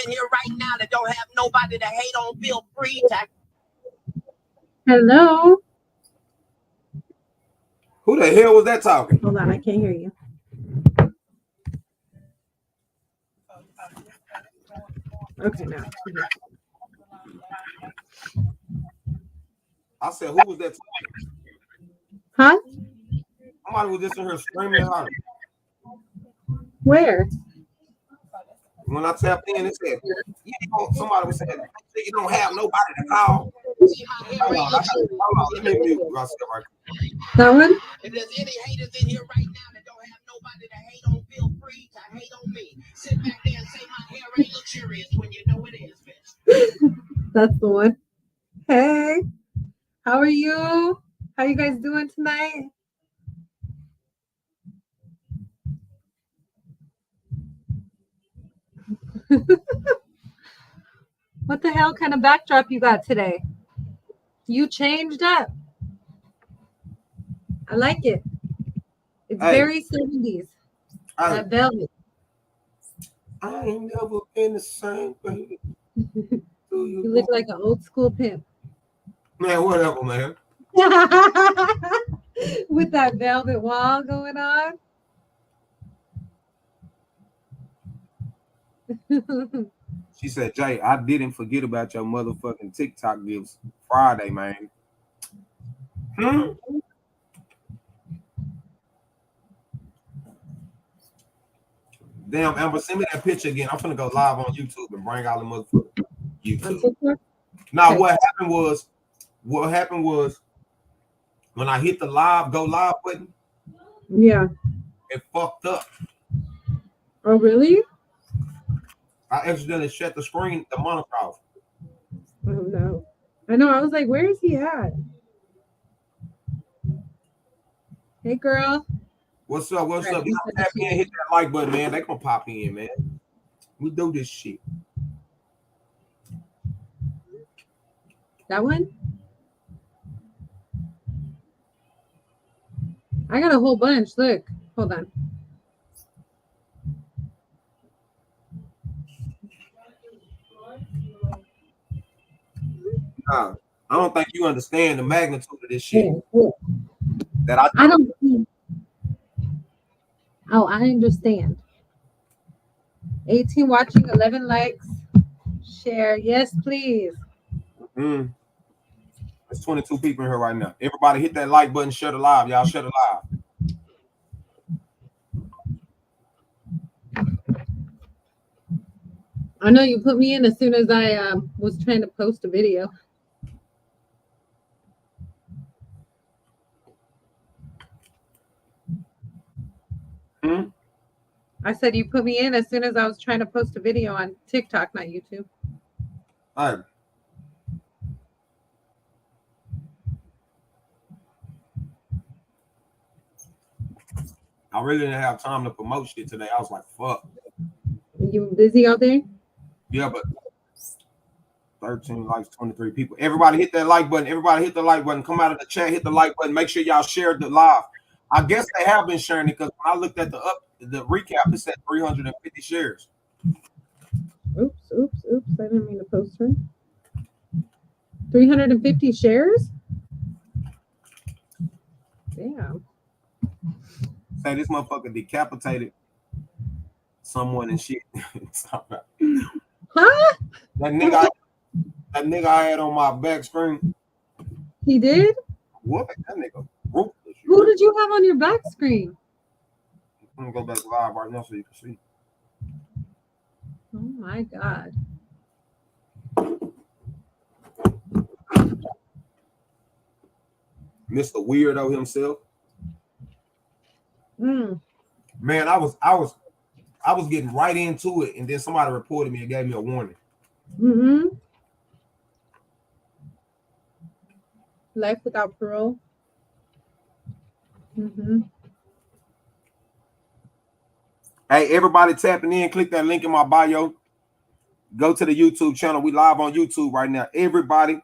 in here right now that don't have nobody to hate on, feel free to. Hello. Who the hell was that talking? Hold on, I can't hear you. Okay, now. I said, who was that talking? Huh? Somebody was just in here screaming and hollering. Where? When I tapped in, it said, somebody was saying, you don't have nobody to call. Hold on, let me mute myself right quick. That one? If there's any haters in here right now that don't have nobody to hate on, feel free to hate on me. Sit back there and say my hair ain't luxurious when you know it is, bitch. That's the one. Hey, how are you? How you guys doing tonight? What the hell kind of backdrop you got today? You changed up. I like it. It's very 70s. That velvet. I ain't never been the same, baby. You look like an old school pimp. Man, whatever, man. With that velvet wall going on. She said, Jay, I didn't forget about your motherfucking TikTok gifts Friday, man. Damn, Amber, send me that picture again. I'm finna go live on YouTube and bring out the motherfucker YouTube. Now, okay. What happened was when I hit the go live button, yeah, it fucked up. Oh, really? I accidentally shut the screen, the monitor off. Oh, no. I know. I was like, where is he at? Hey, girl. What's up? What's up? Y'all tap in, hit that like button, man. They gonna pop in, man. We do this shit. That one? I got a whole bunch. Look. Hold on. Nah, I don't think you understand the magnitude of this shit. Yeah. That I don't. Oh, I understand. 18 watching, 11 likes. Share. Yes, please. There's 22 people in here right now. Everybody hit that like button, share the live. Y'all share the live. I know you put me in as soon as I was trying to post a video. I said you put me in as soon as I was trying to post a video on TikTok, not YouTube. All right. I really didn't have time to promote shit today. I was like, fuck. You busy out there? Yeah, but 13 likes, 23 people. Everybody hit that like button. Everybody hit the like button. Come out of the chat, hit the like button. Make sure y'all share the live. I guess they have been sharing it because when I looked at the recap, it said 350 shares. Oops. I didn't mean to post her. 350 shares? Damn. Say this motherfucker decapitated someone and shit. Huh? That nigga I had on my back screen. He did? What? That nigga ruthless. Who did you have on your back screen? I'm gonna go back live right now so you can see. Oh my God. Mr. Weirdo himself. Man, I was getting right into it, and then somebody reported me and gave me a warning. Life without parole. Hey, everybody tapping in, click that link in my bio. Go to the YouTube channel. We live on YouTube right now. Everybody.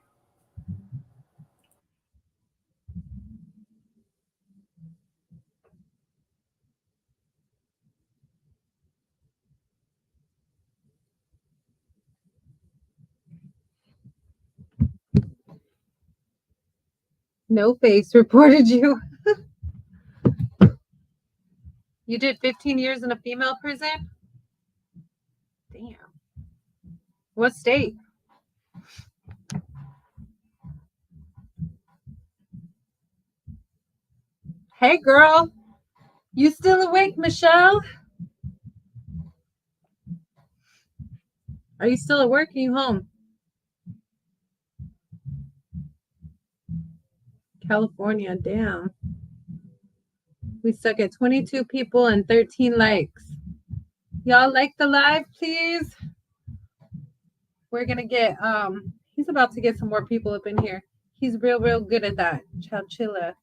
No Face reported you. You did 15 years in a female prison? Damn. What state? Hey, girl. You still awake, Michelle? Are you still at work? Are you home? California, damn. We stuck at 22 people and 13 likes. Y'all like the live, please? We're gonna get he's about to get some more people up in here. He's real good at that. Chowchilla.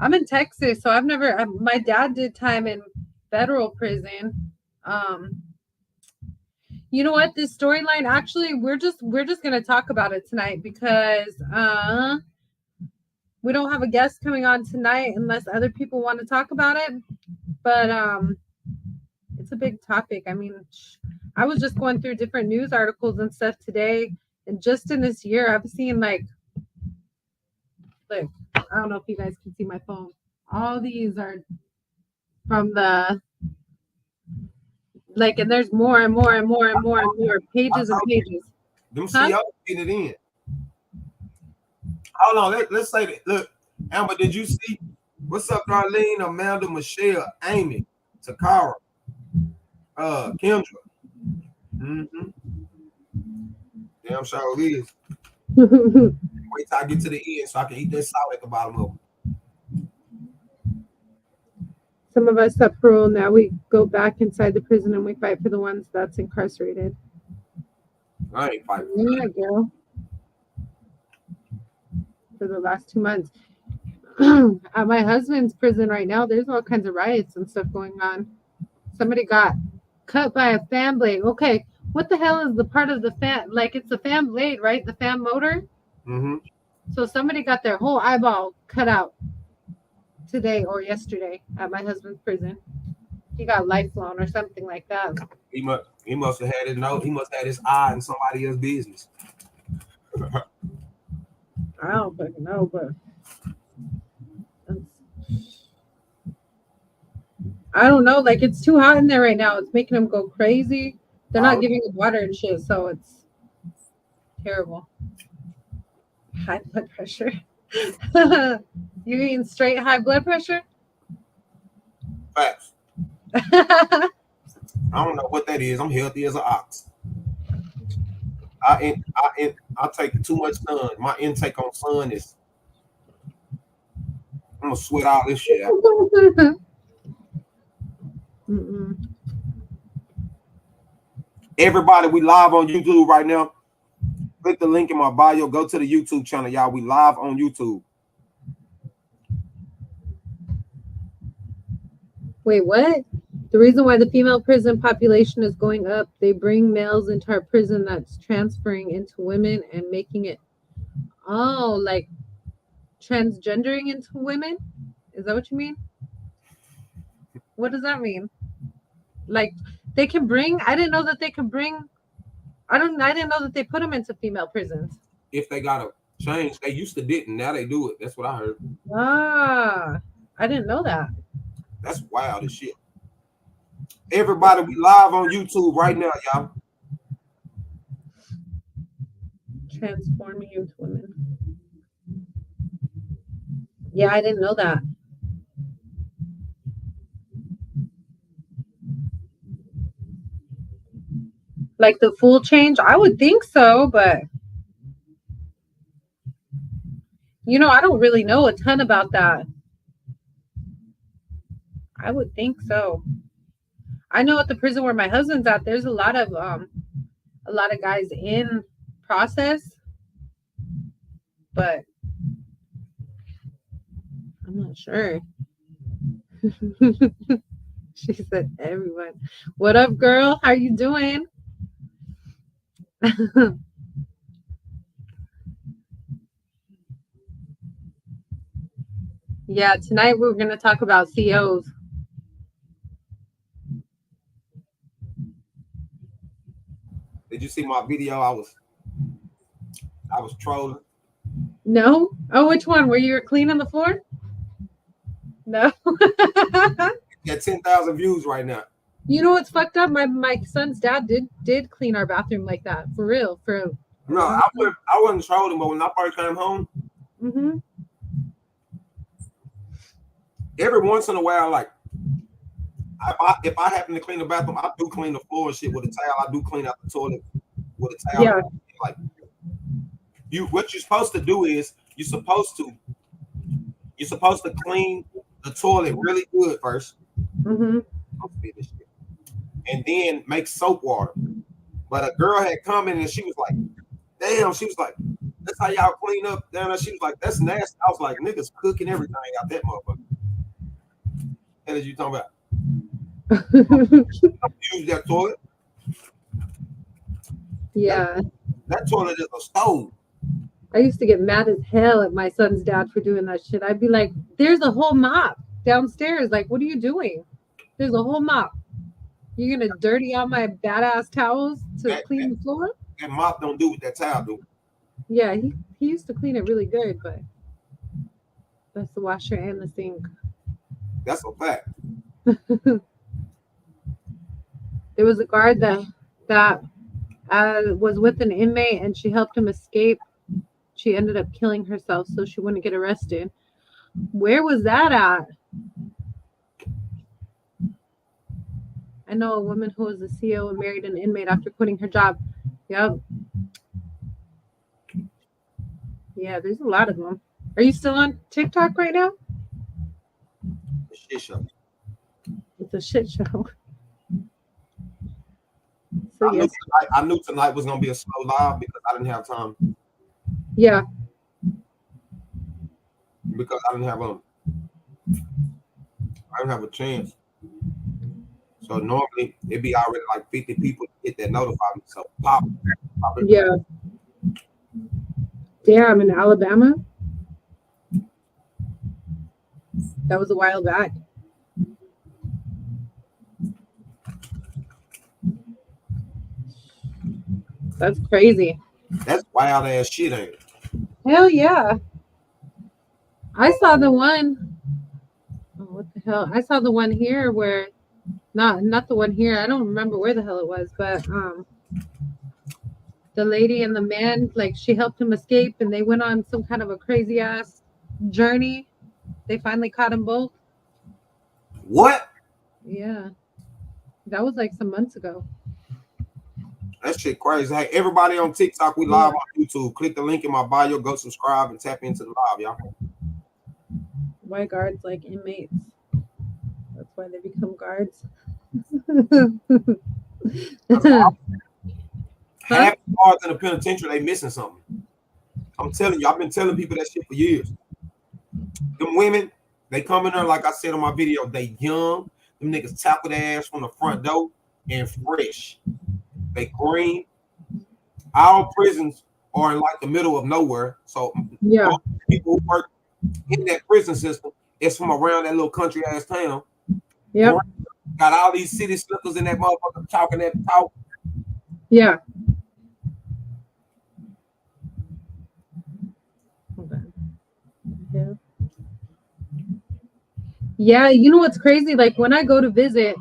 I'm in Texas, so my dad did time in federal prison. You know what? This storyline, actually, we're just gonna talk about it tonight because we don't have a guest coming on tonight unless other people want to talk about it. But it's a big topic. I mean, I was just going through different news articles and stuff today, and just in this year, I've seen look, I don't know if you guys can see my phone. All these are from the and there's more and more and more and more and more pages and pages. Them CEOs getting it in. Hold on, let's say that. Look, Amber, did you see? What's up, Darlene, Amanda, Michelle, Amy, Takara, Kendra? Mm-hmm. Damn sure it is. Wait till I get to the end so I can eat that salt at the bottom of it. Some of us have parole now. We go back inside the prison and we fight for the ones that's incarcerated. I ain't fighting. Yeah, girl. For the last 2 months. At my husband's prison right now, there's all kinds of riots and stuff going on. Somebody got cut by a fan blade. Okay, what the hell is the part of the fan? It's a fan blade, right? The fan motor? Mm-hmm. So somebody got their whole eyeball cut out today or yesterday at my husband's prison. He got lifelong or something like that. He must have had his nose. He must have had his eye in somebody else's business. I don't fucking know, but I don't know. It's too hot in there right now. It's making them go crazy. They're not giving them water and shit, so it's terrible. High blood pressure. You eating straight high blood pressure? Facts. I don't know what that is. I'm healthy as an ox. I take too much sun. My intake on sun is. I'm gonna sweat all this shit out. Everybody, we live on YouTube right now. Click the link in my bio. Go to the YouTube channel, y'all. We live on YouTube. Wait, what? The reason why the female prison population is going up, they bring males into our prison that's transferring into women and making it, transgendering into women? Is that what you mean? What does that mean? They can bring, I didn't know that they could bring, I didn't know that they put them into female prisons. If they got to change, they used to didn't. Now they do it. That's what I heard. I didn't know that. That's wild as shit. Everybody, we live on YouTube right now, y'all. Transforming into women. Yeah, I didn't know that. The full change? I would think so, but I don't really know a ton about that. I would think so. I know at the prison where my husband's at, there's a lot of guys in process, but I'm not sure. She said, everyone. What up, girl? How you doing? Yeah, tonight we're going to talk about COs. Did you see my video? I was trolling. No? Oh, which one? Where you were cleaning the floor? No. Got 10,000 views right now. You know what's fucked up? My son's dad did clean our bathroom like that. For real. For a No, long time. I wasn't trolling, but when I first came home, Mm-hmm. every once in a while, like if I happen to clean the bathroom, I do clean the floor and shit with a towel. I do clean out the toilet with a towel. Yeah. Like what you're supposed to do is you're supposed to clean the toilet really good first. Mm-hmm. And then make soap water. But a girl had come in and she was like, damn, she was like, that's how y'all clean up down there. She was like, that's nasty. I was like, niggas cooking everything out that motherfucker. What is you talking about? Use that toilet. Yeah. That toilet is a stove. I used to get mad as hell at my son's dad for doing that shit. I'd be like, there's a whole mop downstairs. Like, what are you doing? There's a whole mop. You're going to dirty out my badass towels to clean the floor? That mop don't do what that towel do. Yeah, he used to clean it really good, but that's the washer and the sink. That's a fact. There was a guard that was with an inmate, and she helped him escape. She ended up killing herself so she wouldn't get arrested. Where was that at? I know a woman who was a CO and married an inmate after quitting her job. Yep. Yeah, there's a lot of them. Are you still on TikTok right now? Shit show. It's a shit show. So yes. I knew tonight was gonna be a slow live because I didn't have time. Yeah. Because I didn't have a chance. So normally it'd be already like 50 people to hit that notify me. So pop it. Yeah. Damn, in Alabama? That was a while back. That's crazy. That's wild ass shit, ain't it? Hell yeah. I saw the one. Oh, what the hell? I saw the one here where not the one here. I don't remember where the hell it was, but the lady and the man, like, she helped him escape and they went on some kind of a crazy ass journey. They finally caught them both. What? Yeah. That was like some months ago. That shit crazy. Hey, everybody on TikTok, we live on YouTube. Click the link in my bio, go subscribe and tap into the live, y'all. Why guards like inmates? That's why they become guards. Half the guards in the penitentiary, they missing something. I'm telling you, I've been telling people that shit for years. Them women, they come in there, like I said on my video, they young. Them niggas tackle their ass from the front door and fresh. They green. Our prisons are in like the middle of nowhere. So yeah, people who work in that prison system, it's from around that little country ass town. Yeah. Got all these city slickers in that motherfucker talking that talk. Yeah. Yeah, you know what's crazy? Like when I go to visit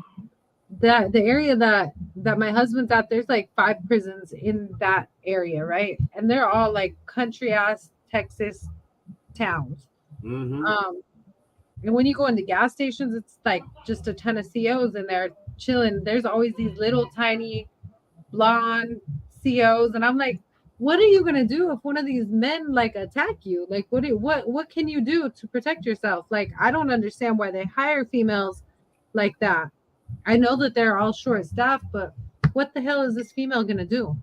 the area that my husband's at, there's like 5 prisons in that area, right? And they're all like country ass Texas towns. Mm-hmm. And when you go into gas stations, it's like just a ton of COs in there chilling. There's always these little tiny blonde COs, and I'm like, what are you gonna do if one of these men like attack you? Like, what can you do to protect yourself? Like, I don't understand why they hire females like that. I know that they're all short staffed, but what the hell is this female gonna do?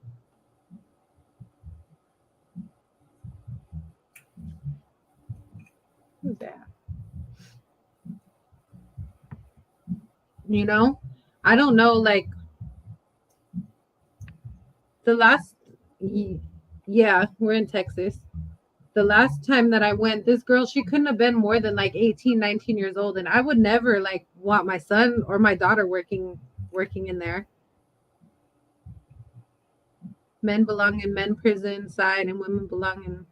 Who's that? You know, I don't know. Like the last, yeah, we're in Texas. The last time that I went, this girl, she couldn't have been more than like 18, 19 years old. And I would never like want my son or my daughter working in there. Men belong in men prison side and women belong in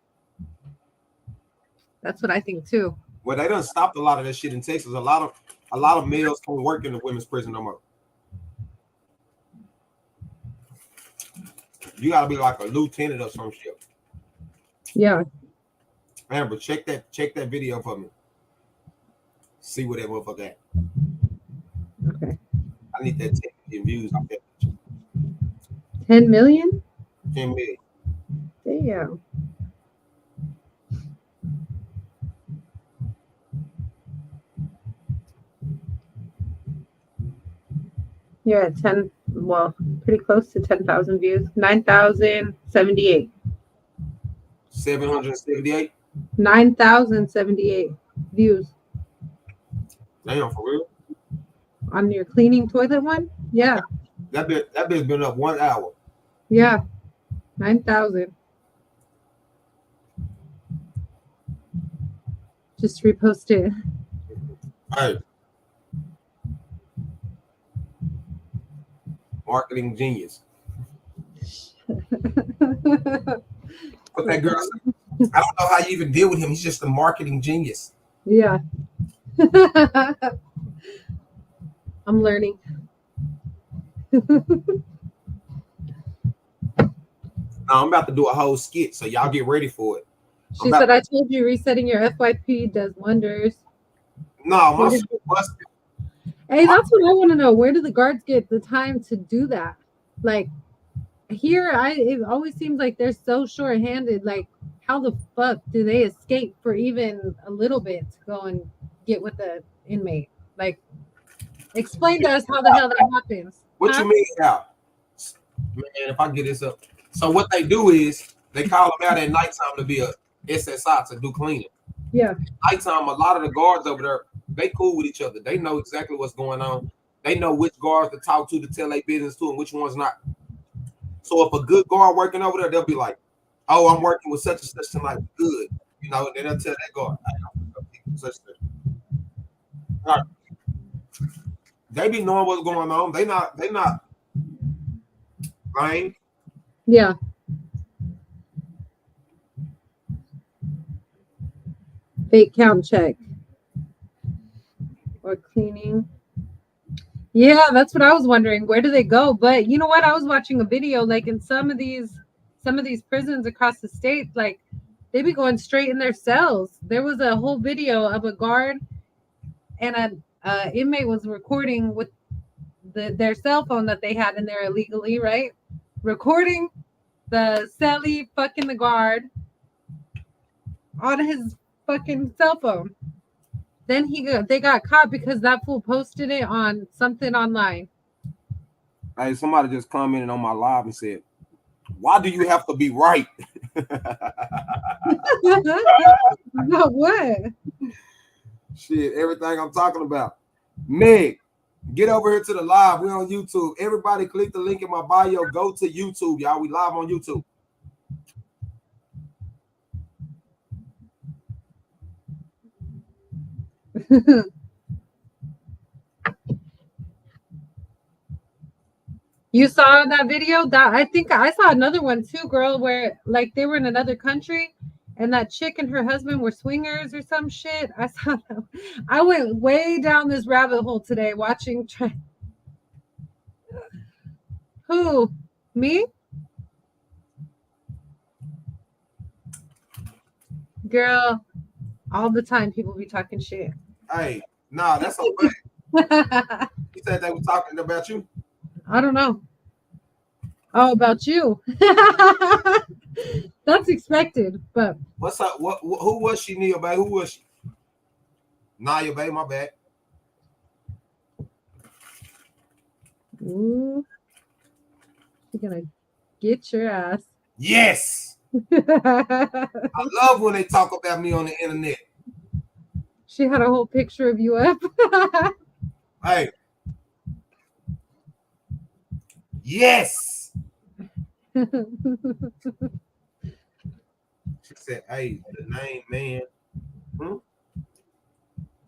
That's what I think too. Well, they done stopped a lot of that shit in Texas. A lot of males can't work in the women's prison no more. You gotta be like a lieutenant or some shit. Yeah. Amber, check that video for me. See what that motherfucker at. Okay. I need that 10 million views on that. 10 million? 10 million. Damn. You're at 10, well, pretty close to 10,000 views. 9,078. 778. 9,078 views Damn, for real. on your cleaning toilet one? Yeah. That bitch been up 1 hour. Yeah. 9,000. Just repost it. Hey. Marketing genius. But that girl, I don't know how you even deal with him. He's just a marketing genius. Yeah. I'm learning. Now I'm about to do a whole skit, so y'all get ready for it. She said, I told you resetting your FYP does wonders. No, my shit busted. Hey, that's what I want to know. Where do the guards get the time to do that? Like here, it always seems like they're so short-handed. Like, how the fuck do they escape for even a little bit to go and get with the inmate? Like, explain to us how the hell that happens. What you mean, Al? Man, if I get this up. So what they do is they call them out at nighttime to be a SSI to do cleaning. Yeah. Nighttime, a lot of the guards over there, they cool with each other. They know exactly what's going on. They know which guards to talk to tell their business to and which ones not. So if a good guard working over there, they'll be like, oh, I'm working with such and such tonight. Good. You know, and then they'll tell that guard, such and such. They be knowing what's going on. They not lying. Yeah. Fake count check. Or cleaning. Yeah, that's what I was wondering. Where do they go? But you know what? I was watching a video, like in some of these prisons across the state, like they be going straight in their cells. There was a whole video of a guard and an inmate was recording with their cell phone that they had in there illegally, right? Recording the cellie fucking the guard on his fucking cell phone. Then they got caught because that fool posted it on something online. Hey, somebody just commented on my live and said, "Why do you have to be right?" No, what? Shit, everything I'm talking about. Meg, get over here to the live. We're on YouTube. Everybody click the link in my bio. Go to YouTube, y'all. We live on YouTube. You saw that video? That I think I saw another one too, girl, where like they were in another country and that chick and her husband were swingers or some shit. I saw that. I went way down this rabbit hole today watching. Who? Me? Girl, all the time people be talking shit. Hey, nah, that's okay. You said they were talking about you? I don't know. Oh, about you. That's expected, but what's up? Who was she, Nia Bay? Who was she? Nia Bay, my bad. Ooh, you're gonna get your ass. Yes. I love when they talk about me on the internet. She had a whole picture of you up. Hey. Yes. She said, hey, the name, man.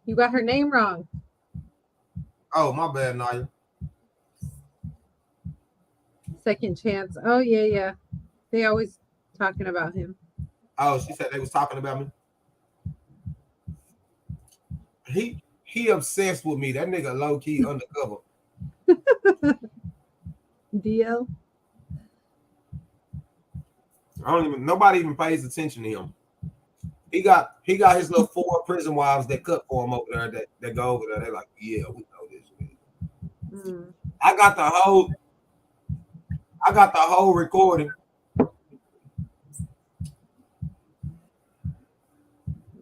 You got her name wrong. Oh, my bad, Naya. Second chance. Oh, yeah. They always talking about him. Oh, she said they was talking about me? He obsessed with me. That nigga low key undercover. DL. Nobody even pays attention to him. He got his little 4 prison wives that cut for him over there that go over there. They're like, yeah, we know this. Mm. I got the whole recording.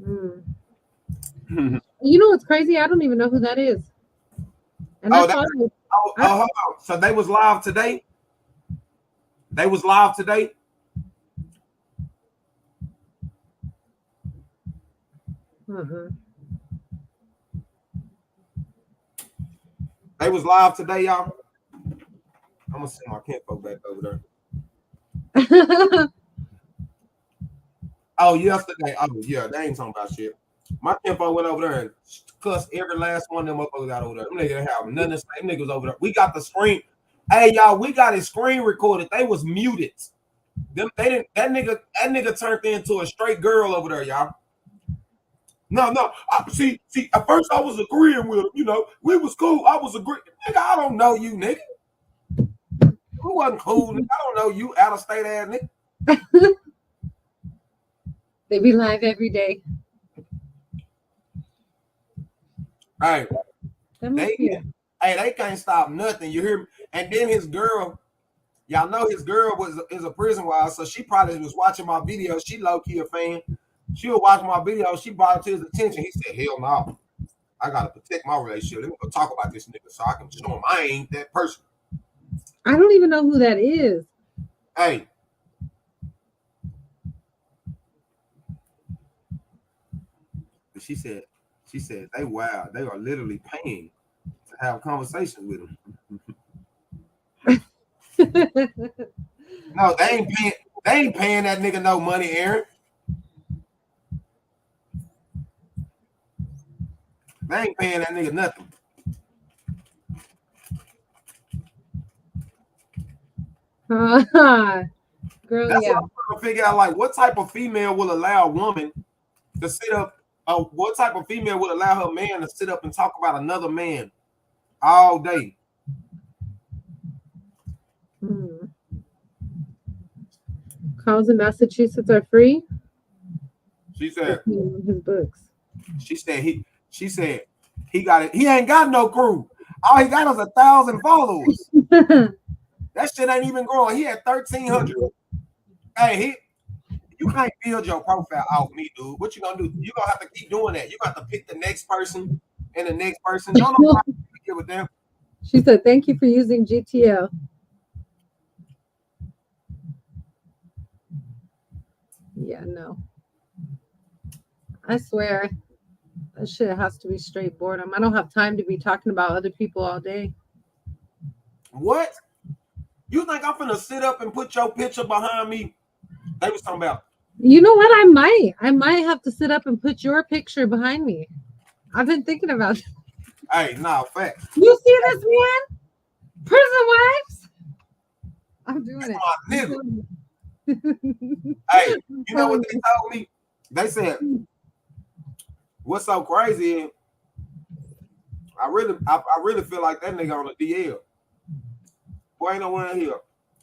Mm. You know what's crazy? I don't even know who that is. And Oh, that's all. hold on. So they was live today? They was live today? They was live today, y'all. I'm gonna send my kinfolk back over there. Oh, yesterday. Oh, yeah, they ain't talking about shit. My kinfolk went over there and cussed every last one of them up over there. Them niggas have nothing to say. Them niggas over there. We got the screen. Hey, y'all, we got his screen recorded. They was muted. Them they didn't. That nigga turned into a straight girl over there, y'all. No. See. At first, I was agreeing with him. You know, we was cool. I was agreeing. Nigga, I don't know you, nigga. Who wasn't cool? Nigga? I don't know you, out of state ass nigga. They be live every day. Hey, they can't stop nothing. You hear me? And then his girl, y'all know his girl is a prison wife, so she probably was watching my video. She low key a fan. She was watching my video. She brought it to his attention. He said, "Hell no, I gotta protect my relationship. Let me go talk about this nigga so I can show him I ain't that person." I don't even know who that is. Hey. She said they wild. They are literally paying to have conversations with him. No, they ain't paying. They ain't paying that nigga no money, Aaron. They ain't paying that nigga nothing. Girl, that's yeah. what I'm trying to figure out. Like, what type of female will allow a woman to sit up? What type of female would allow her man to sit up and talk about another man all day? Calls in Massachusetts are free. She said his books. She said he got it. He ain't got no crew. All he got is 1,000 followers. That shit ain't even growing. He had 1,300. Hey, you can't build your profile off me, dude. What you gonna do? You gonna have to keep doing that. You got to pick the next person and the next person. Don't know give a damn. She said, "Thank you for using GTL." Yeah, no. I swear, that shit has to be straight boredom. I don't have time to be talking about other people all day. What? You think I'm finna sit up and put your picture behind me? They was talking about. You know what? I might have to sit up and put your picture behind me. I've been thinking about it. Hey, nah, fact. You see this man? Prison wives? I'm doing it. Hey, you know what they told me? They said, what's so crazy is I really feel like that nigga on the DL. Boy, ain't no one here.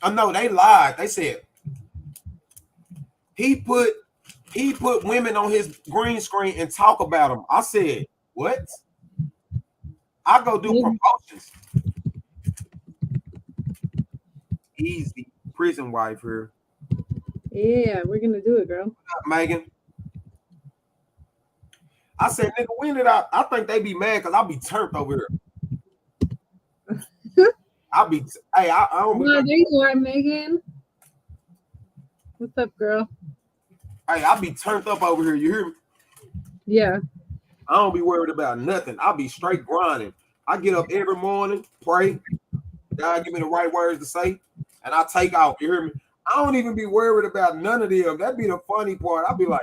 Oh no, they lied. They said he put women on his green screen and talk about them. I said, what? I go do promotions. Easy prison wife here. Yeah, we're gonna do it, girl. What up, Megan? I said, nigga, when did I think they be mad because I'll be turned over here. I'll be I don't be. Well, there you are, Megan. What's up, girl? Hey, I'll be turned up over here. You hear me? Yeah. I don't be worried about nothing. I'll be straight grinding. I get up every morning, pray. God give me the right words to say, and I take off. You hear me? I don't even be worried about none of them. That'd be the funny part. I'll be like,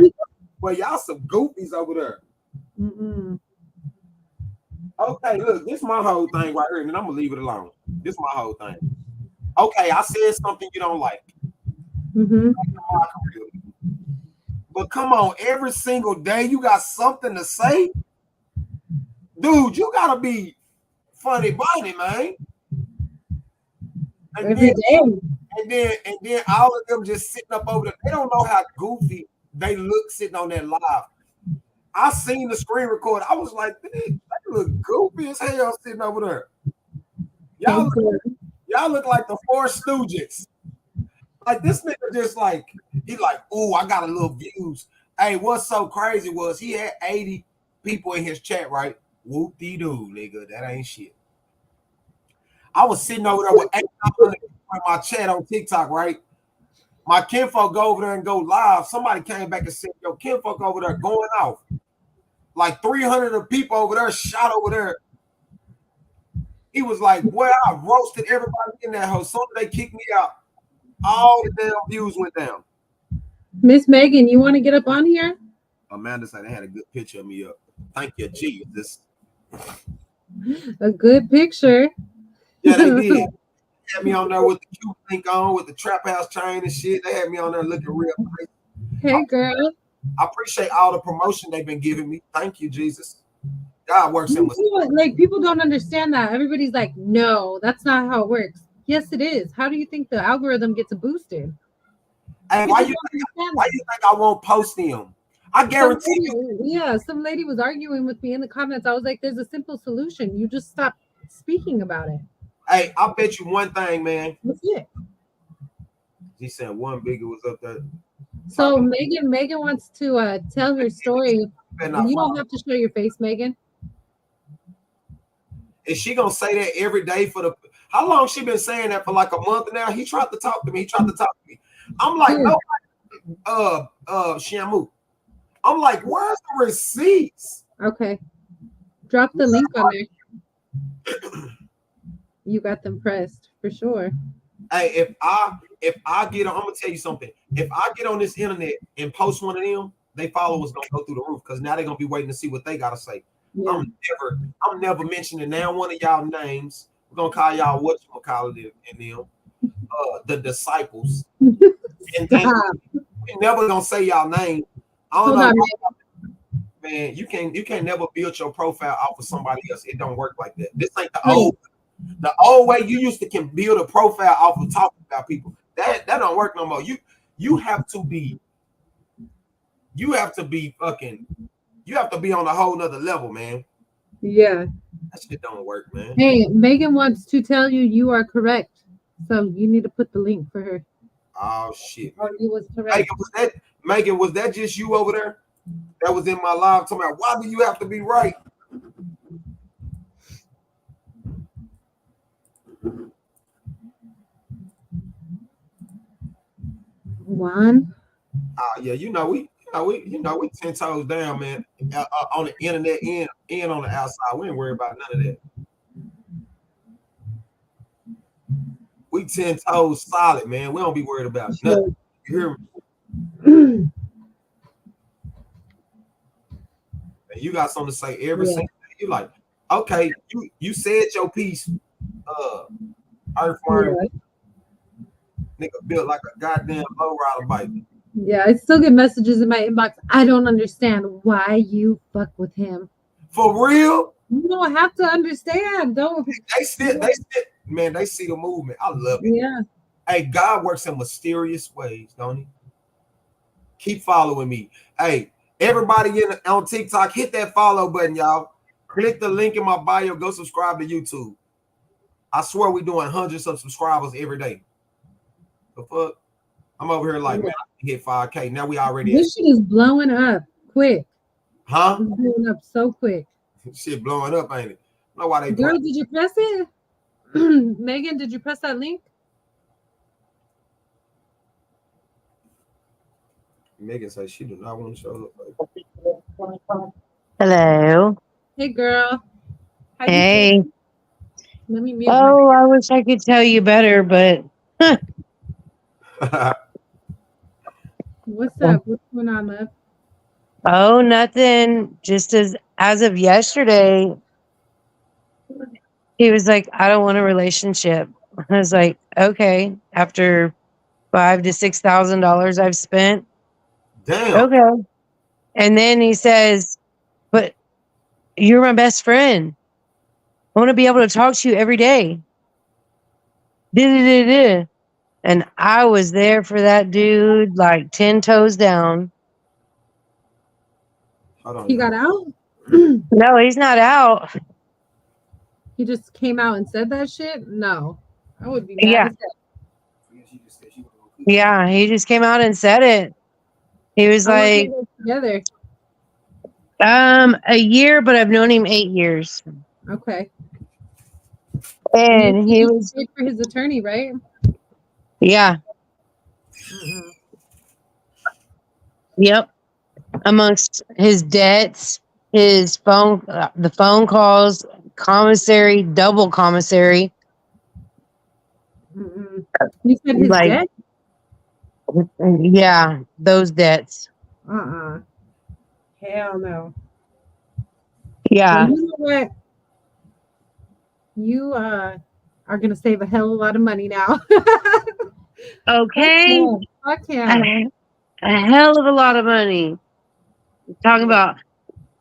well, y'all some goofies over there. Mm-mm. Okay, look, this is my whole thing right here, and then I'm gonna leave it alone. This is my whole thing. Okay, I said something you don't like. Mm-hmm. But come on, every single day you got something to say. dude, you gotta be funny bunny, man. And Every day. and then all of them just sitting up over there. They don't know how goofy they look sitting on that live. I seen the screen record. I was like, they look goofy as hell sitting over there. Y'all look like the Four Stooges. Like this nigga just like, he like, ooh, I got a little views. Hey, what's so crazy was he had 80 people in his chat, right? Whoop-de-doo, nigga. That ain't shit. I was sitting over there with 800 people in my chat on TikTok, right? My kinfolk go over there and go live. Somebody came back and said, yo, kinfolk over there going off. Like 300 of people over there shot over there. He was like, well, I roasted everybody in that house. Soon as they kicked me out, all the damn views went down. Miss Megan, you want to get up on here? Amanda said they had a good picture of me up. Thank you, Jesus. A good picture. Yeah, they did. They had me on there with the cute link on, with the trap house chain and shit. They had me on there looking real nice. Hey, girl. I appreciate all the promotion they've been giving me. Thank you, Jesus. God works in like people don't understand that. Everybody's like, no, that's not how it works. Yes, it is. How do you think the algorithm gets boosted? Hey, why you think I won't post them? I guarantee you. Yeah, some lady was arguing with me in the comments. I was like, there's a simple solution. You just stop speaking about it. Hey, I bet you one thing, man. What's it? He said one bigger was up there. So Megan wants to tell her story. You don't have to show your face, Megan. Is she gonna say that every day for the? How long she been saying that for? Like a month now. He tried to talk to me. I'm like, no, Shamu. I'm like, where's the receipts? Okay, drop the link on there. You got them pressed for sure. Hey, if I get on, I'm gonna tell you something. If I get on this internet and post one of them, they followers gonna go through the roof because now they're gonna be waiting to see what they gotta say. Yeah. I'm never mentioning now one of y'all names. We're gonna call y'all what you gonna call it in them. The disciples. And we never gonna say y'all name. I don't know. Man, you can't never build your profile off of somebody else. It don't work like that. This ain't the old way you used to can build a profile off of talking about people. That don't work no more. You have to be on a whole nother level, man. Yeah. That shit don't work, man. Hey, Megan wants to tell you are correct. So you need to put the link for her. Oh shit. Oh, you was correct. Megan, was that just you over there? That was in my live talking about why do you have to be right? One. Yeah, we 10 toes down, man. On the internet and on the outside, we ain't worried about none of that. We 10 toes solid, man. We don't be worried about nothing. You hear me? And you got something to say every single day. You like, okay, you said your piece. Earthworm nigga built like a goddamn low rider bike. Yeah, I still get messages in my inbox. I don't understand why you fuck with him. For real? You don't have to understand. Don't they see the movement. I love it. Yeah. Hey, God works in mysterious ways, don't he? Keep following me. Hey, everybody on TikTok, hit that follow button, y'all. Click the link in my bio. Go subscribe to YouTube. I swear we're doing hundreds of subscribers every day. The fuck? I'm over here like, man, I can hit 5K. Now we already. This shit is blowing up quick. Huh? It's blowing up so quick. Shit blowing up, ain't it? I know why they. Girl, did you press it? Megan, did you press that link? Megan says she do not want to show up. Hello. Hey, girl. Hey. Let me mute. Oh, I wish I could tell you better, but. What's up? What's going on, love? Oh, nothing. Just as of yesterday, he was like, "I don't want a relationship." I was like, "Okay." After $5,000 to $6,000 I've spent. Damn. Okay. And then he says, "But you're my best friend. I want to be able to talk to you every day. Da-da-da-da. And I was there for that dude like 10 toes down. Hold on, He y'all. got out. No, he's not out. He just came out and said that shit. No, I would be mad Yeah. as hell. Yeah. He just came out and said it. He was How long like, you guys together? a year, but I've known him 8 years. Okay. And And he you was, paid for his attorney, right? yeah. Mm-mm. Yep. Amongst his debts, his the phone calls, commissary, double commissary. Mm-mm. You said his Like, debt? yeah, those debts. Hell no. Yeah. Well, you know what? You are gonna save a hell of a lot of money now. Okay. Fuck yeah. A hell of a lot of money. Talking about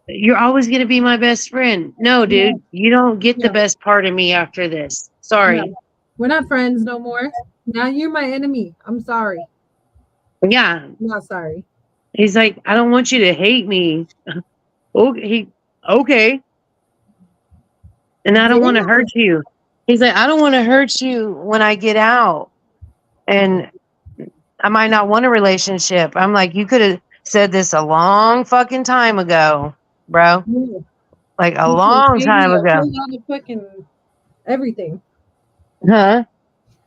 you're always going to be my best friend. No, dude, you don't get the Yeah. best part of me after this. No, Sorry. we're not friends no more. Now you're my enemy. I'm sorry. Yeah. I'm not sorry. He's like, I don't want you to hate me. Okay. And I don't want to Yeah. hurt you. He's like, I don't want to hurt you when I get out. And I might not want a relationship. I'm like, you could have said this a long fucking time ago, bro. Yeah. Like a You can long pay me time a ago. whole lot of fucking everything. Huh?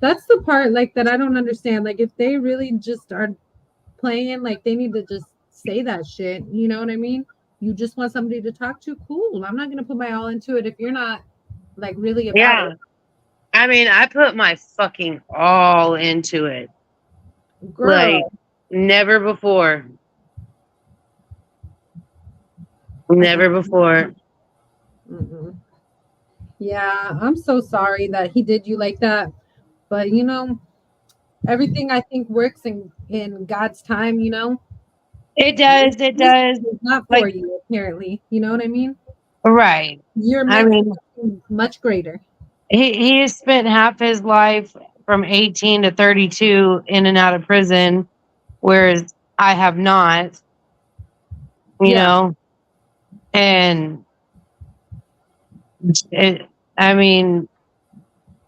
That's the part like that I don't understand. Like if they really just are playing, like they need to just say that shit. You know what I mean? You just want somebody to talk to, cool. I'm not gonna put my all into it if you're not like really about Yeah. it. I mean, I put my fucking all into it. Girl. Like, never before. Never before. Mm-mm. Yeah, I'm so sorry that he did you like that. But you know, everything I think works in God's time, you know. It does. It This does. is not for Like, you, apparently. You know what I mean? right. You're I meant for mean, something much greater. he has spent half his life from 18 to 32 in and out of prison, whereas I have not, you Yeah. know, and it, I mean,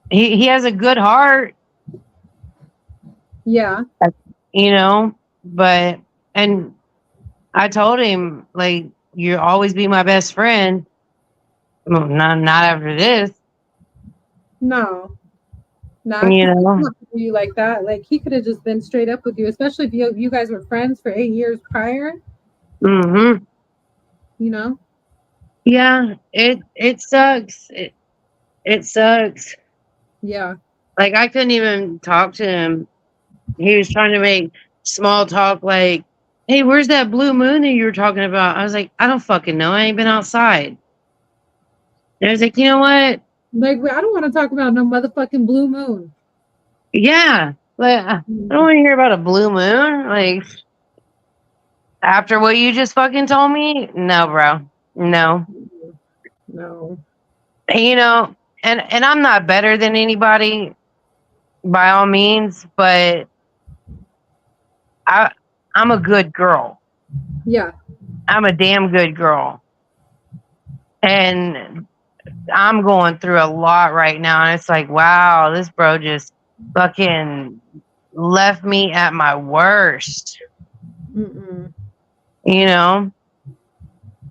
he has a good heart, Yeah. you know, but, and I told him, like, you'll always be my best friend. Well, not after this, No. Nah, you because he know. didn't have to do you like that. Like he could have just been straight up with you, especially if you guys were friends for 8 years prior, Mm-hmm. you know? Yeah, it sucks. It sucks. Yeah. Like I couldn't even talk to him. He was trying to make small talk like, "Hey, where's that blue moon that you were talking about?" I was like, "I don't fucking know. I ain't been outside." And I was like, "You know what? Like I don't want to talk about no motherfucking blue moon. Yeah, like I don't want to hear about a blue moon. Like after what you just fucking told me, no, bro, no." No. You know, and I'm not better than anybody by all means, but I I'm a good girl. Yeah. I'm a damn good girl. And I'm going through a lot right now. And it's like, wow, this bro just fucking left me at my worst, Mm-mm. you know?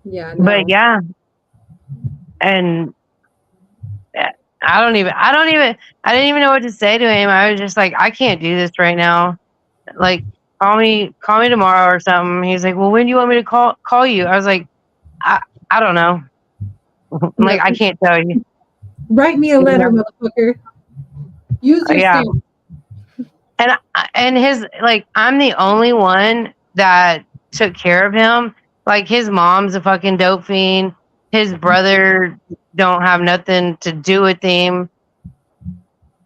Yeah, But no. yeah. And I didn't even know what to say to him. I was just like, I can't do this right now. Like, call me tomorrow or something. He's like, well, when do you want me to call you? I was like, I don't know. Yeah. Like, I can't tell you. Write me a letter, motherfucker. Use your Yeah. stamp. And his, like, I'm the only one that took care of him. Like his mom's a fucking dope fiend. His brother don't have nothing to do with him.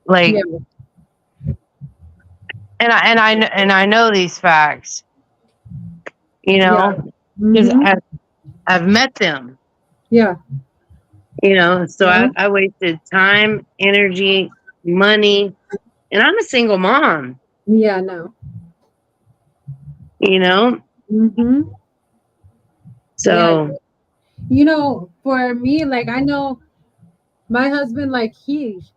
Like, Yeah. and I know these facts, you Yeah. know, because Mm-hmm. I've met them. Yeah. You know, so Yeah. I wasted time, energy, money, and I'm a single mom, Yeah. No. you know? Mm-hmm. Yeah. So, You know, for me, like I know my husband, like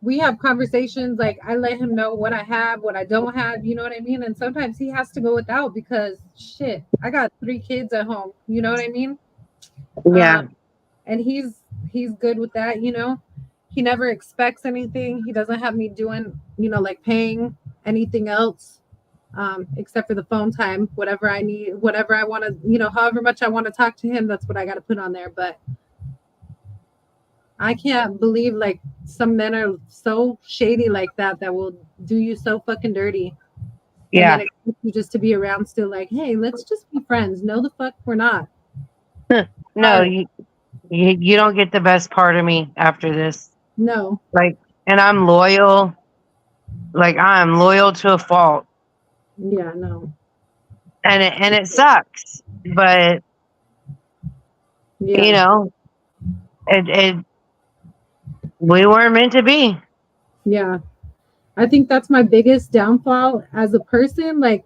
we have conversations, like I let him know what I have, what I don't have, you know what I mean? And sometimes he has to go without because shit, I got 3 kids at home, you know what I mean? yeah, And he's good with that, you know. He never expects anything. He doesn't have me doing, you know, like paying anything else, except for the phone time, whatever I need, whatever I want to, you know, however much I want to talk to him, that's what I got to put on there. But I can't believe like some men are so shady like that will do you so fucking dirty and then yeah. expect you just to be around still like, hey, let's just be friends. No, the fuck we're not. No, you don't get the best part of me after this. No. Like, and I'm loyal. Like, I'm loyal to a fault, Yeah, no. and it sucks, but Yeah. you know, it we weren't meant to be. Yeah. I think that's my biggest downfall as a person. Like,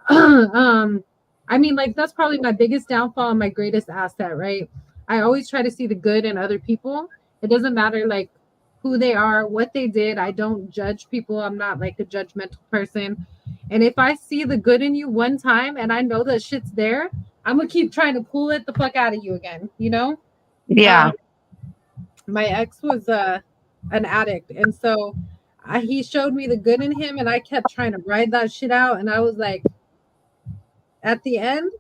I mean, like, that's probably my biggest downfall and my greatest asset, right? I always try to see the good in other people. It doesn't matter, like, who they are, what they did. I don't judge people. I'm not like a judgmental person. And if I see the good in you one time and I know that shit's there, I'm going to keep trying to pull it the fuck out of you again, you know? Yeah, My ex was an addict, and so he showed me the good in him, and I kept trying to ride that shit out. And I was like, at the end,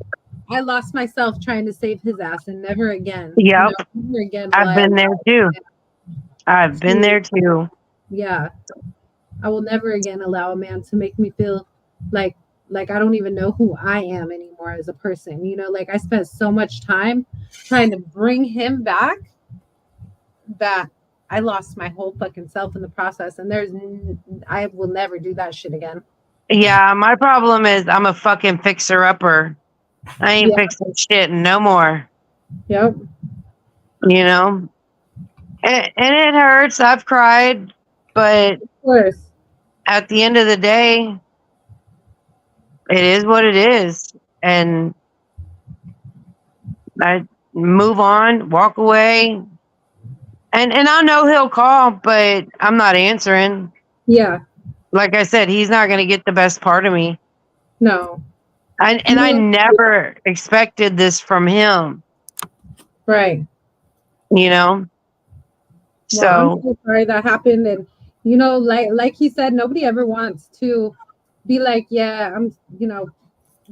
I lost myself trying to save his ass, and never again, you yep. know, never again will I've I been there allow too. a I've man been to, there too. yeah, I will never again allow a man to make me feel like I don't even know who I am anymore as a person. You know, like I spent so much time trying to bring him back that I lost my whole fucking self in the process. And I will never do that shit again. Yeah, my problem is I'm a fucking fixer upper. I ain't Yeah. fixing shit no more. Yep. You know, and it hurts. I've cried, but Of course. at the end of the day, it is what it is, and I move on, walk away, and I know he'll call, but I'm not answering. Yeah. Like I said, he's not going to get the best part of me. No. And You I know, never expected this from him, right. you know? Well, I'm So, so sorry that happened. And you know, like he said, nobody ever wants to be like, yeah, I'm, you know,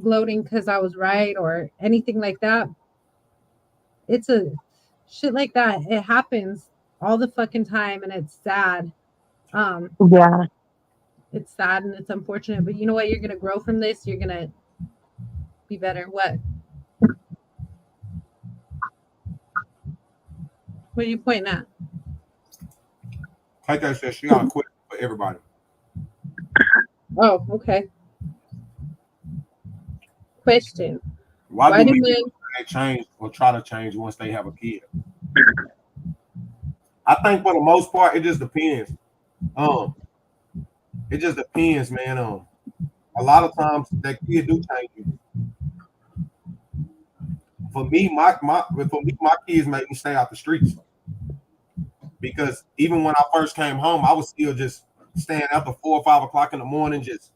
gloating because I was right or anything like that. It's a shit like that. It happens all the fucking time and it's sad. Um, yeah. it's sad and it's unfortunate, but you know what? You're gonna grow from this. You're gonna be better. What? What are you pointing at? KK says she got a question for everybody. Oh, okay. Question. Why do do men men they change or try to change once they have a kid? I think for the most part, it just depends. It just depends, man. A lot of times that kid do change you. For me, my kids make me stay out the streets because even when I first came home, I was still just staying out till 4 or 5 o'clock in the morning, just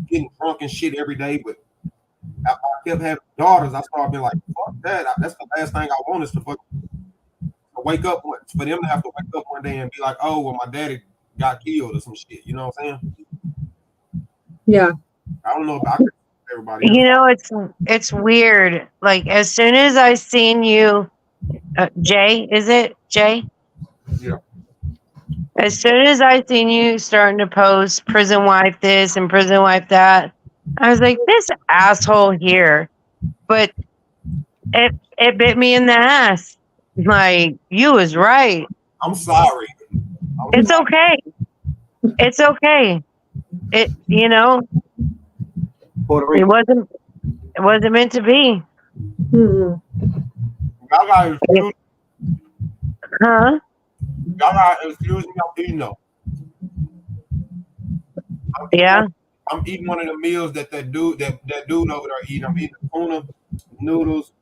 getting drunk and shit every day. But after I kept having daughters, I started being like, fuck that. That's the last thing I want is to wake up, for them to have to wake up one day and be like, oh, well, my daddy got killed or some shit. You know what I'm saying? Yeah. I don't know about everybody else. You know, it's weird. Like, as soon as I seen you, Jay, is it Jay? Yeah. As soon as I seen you starting to post prison wife this and prison wife that, I was like, this asshole here. But it bit me in the ass. Like, you was right. I'm sorry. It's okay. It's okay. It, you know, Puerto it Rico. wasn't meant to be. Hmm. I got Huh? Y'all gotta excuse me. I'm eating though. Yeah. I'm eating one of the meals that dude over there eating. I'm eating tuna, noodles,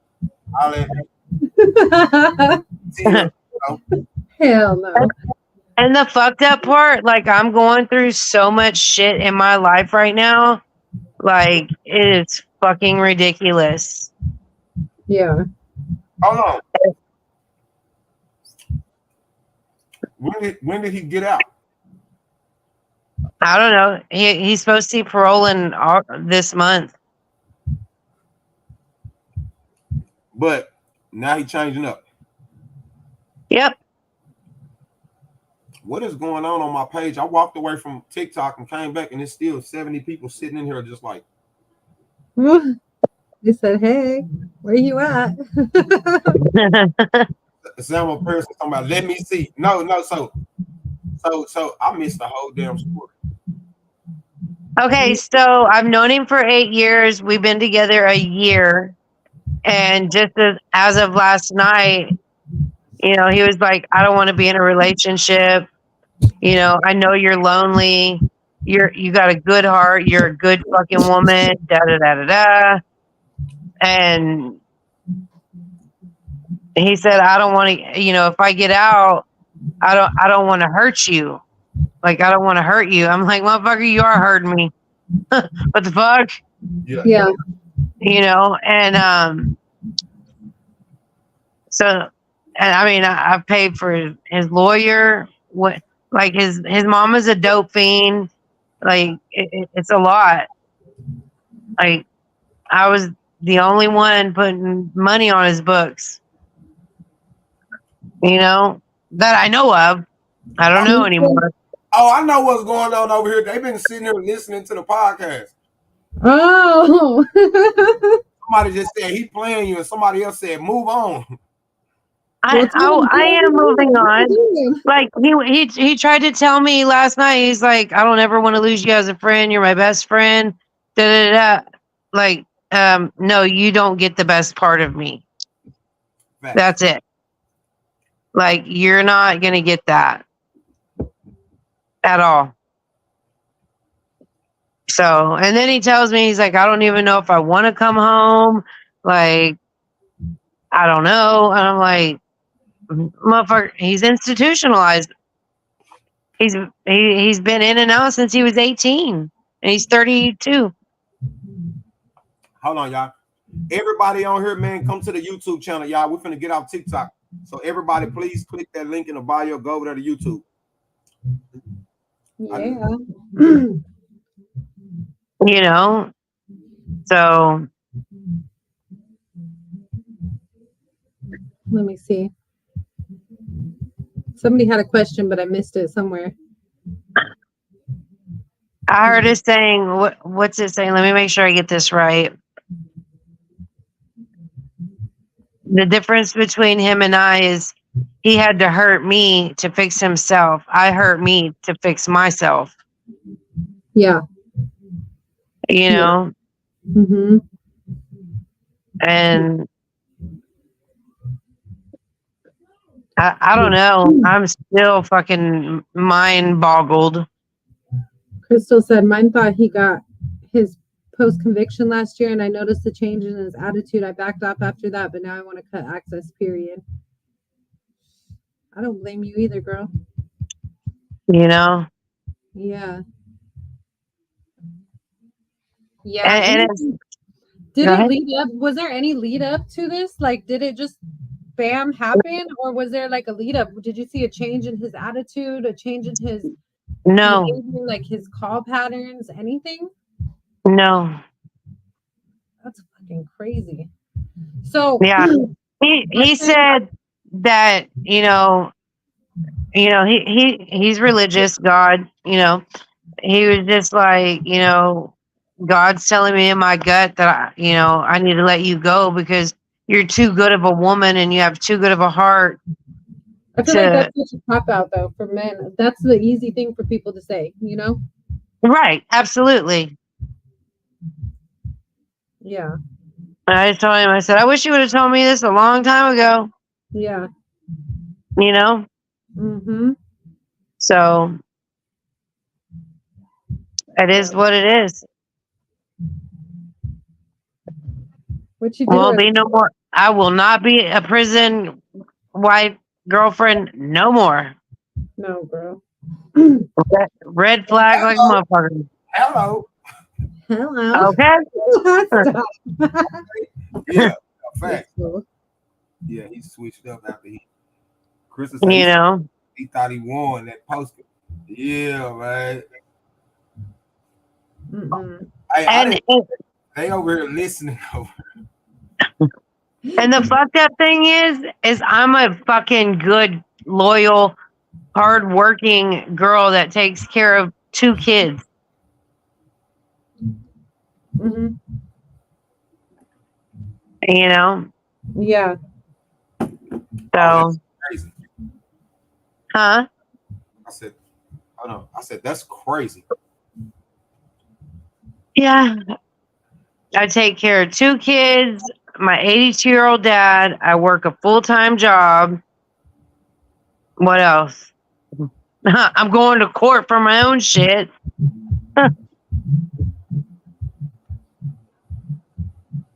all that. You know. Hell no. And the fucked up part, like I'm going through so much shit in my life right now. Like it is fucking ridiculous. Yeah. Hold on. When did he get out? I don't know. He's supposed to be paroling this month. But now he's changing up. Yep. What is going on my page? I walked away from TikTok and came back, and it's still 70 people sitting in here just like. They said, "Hey, where you at?" Some person talking about, let me see. No. So I missed the whole damn story. Okay, so I've known him for 8 years. We've been together a year, and just as of last night, you know, he was like, "I don't want to be in a relationship. You know, I know you're lonely. You got a good heart. You're a good fucking woman." Da da da da da. And he said, "I don't want to. You know, if I get out, I don't want to hurt you. Like I don't want to hurt you." I'm like, "Motherfucker, you are hurting me. What the fuck?" Yeah. You know, and so, and I mean, I've paid for his lawyer. What, like his mom is a dope fiend. Like it's a lot. Like I was the only one putting money on his books. You know, that I know of. I don't know anymore. Oh, I know what's going on over here. They've been sitting here listening to the podcast. Oh. Somebody just said he playing you, and somebody else said move on. I am moving on. Like he tried to tell me last night. He's like, "I don't ever want to lose you as a friend. You're my best friend." Da da da. Like, no, you don't get the best part of me. Facts. That's it. Like, you're not gonna get that at all. So, and then he tells me, he's like, "I don't even know if I want to come home. Like, I don't know." And I'm like, "Motherfucker, he's institutionalized. He's been in and out since he was 18, and he's 32." Hold on, y'all. Everybody on here, man, come to the YouTube channel, y'all. We're finna get off TikTok. So everybody, please click that link in the bio. Go over there to YouTube. Yeah. You know, so Let me see. Somebody had a question, but I missed it somewhere. I heard it saying, what's it saying? Let me make sure I get this right. The difference between him and I is he had to hurt me to fix himself. I hurt me to fix myself. Yeah. You know? Mm-hmm. And I don't know. I'm still fucking mind boggled. Crystal said, "Mine thought he got his post-conviction last year, and I noticed the change in his attitude. I backed off after that, but now I want to cut access, period." I don't blame you either, girl. You know? Yeah. Yeah. And did go it ahead. lead up? Was there any lead up to this? Like, did it just bam happen, or was there like a lead up? Did you see a change in his attitude, a change in his No. behavior, like his call patterns, anything? No. That's fucking crazy. So Yeah. He said that, he's religious, God, he was just like, God's telling me in my gut that I need to let you go because you're too good of a woman and you have too good of a heart. I feel like that's such a cop out though for men. That's the easy thing for people to say, Right, absolutely. Yeah. And I told him, I said, I wish you would have told me this a long time ago. Yeah. You know? Mm-hmm. So it is what it is. What you Won't doing? be no more. I will not be a prison wife, girlfriend, no more. No, bro. Red flag like Hello. motherfucker. Hello. Hello. Okay? Stop. Yeah, That's fact. cool. Yeah, he switched up after Chris said You know? he thought he won that poster. Yeah, man. Mm-mm. Hey, And they over here listening. and the fucked up thing is I'm a fucking good, loyal, hardworking girl that takes care of 2 kids. Mm-hmm. You know? Yeah. Oh, So, that's crazy. huh? I said, hold on. I said, that's crazy. Yeah. I take care of 2 kids, my 82-year-old dad. I work a full-time job. What else? I'm going to court for my own shit.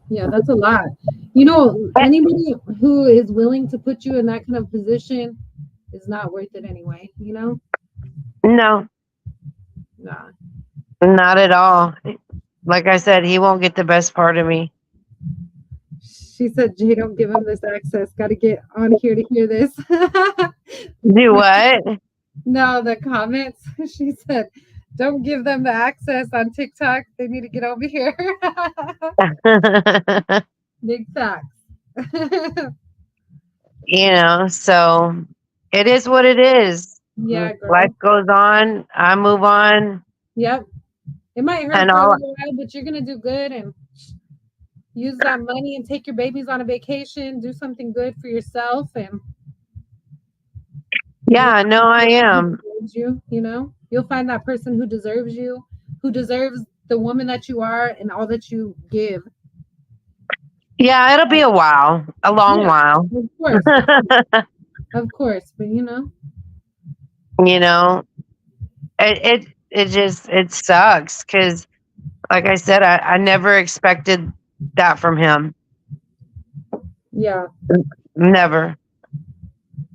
Yeah, that's a lot. You know, anybody who is willing to put you in that kind of position is not worth it anyway, you know? No, Nah. not at all. Like I said, he won't get the best part of me. She said, Jay, don't give him this access. Got to get on here to hear this. Do what? No, the comments. She said, don't give them the access on TikTok. They need to get over here. Big facts. You know, so it is what it is. Yeah, girl. Life goes on. I move on. Yep. It might hurt And for a all, little while, but you're going to do good and use that money and take your babies on a vacation. Do something good for yourself. And yeah, no, I am. you, you know, you'll find that person who deserves you, who deserves the woman that you are and all that you give. Yeah, it'll be a while, a long while. Of course. Of course. But you know, You know, it just it sucks because, like I said, I never expected that from him. yeah. Never.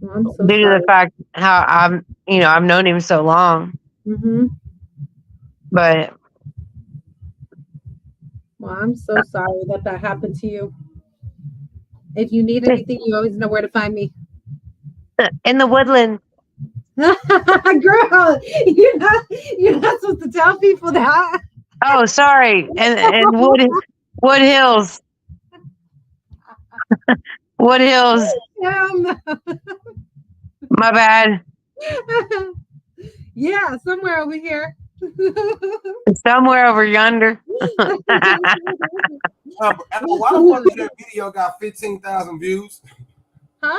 Well, I'm so Due to sorry. the fact how I've known him so long. Mm-hmm. But Well, I'm so sorry that that happened to you. If you need anything, you always know where to find me. in the woodland. Girl, you're not supposed to tell people that. Oh, sorry. And Wood Hills. Wood Hills. My bad. Yeah, somewhere over here. Somewhere over yonder. Why the fuck did that video got 15,000 views? Huh?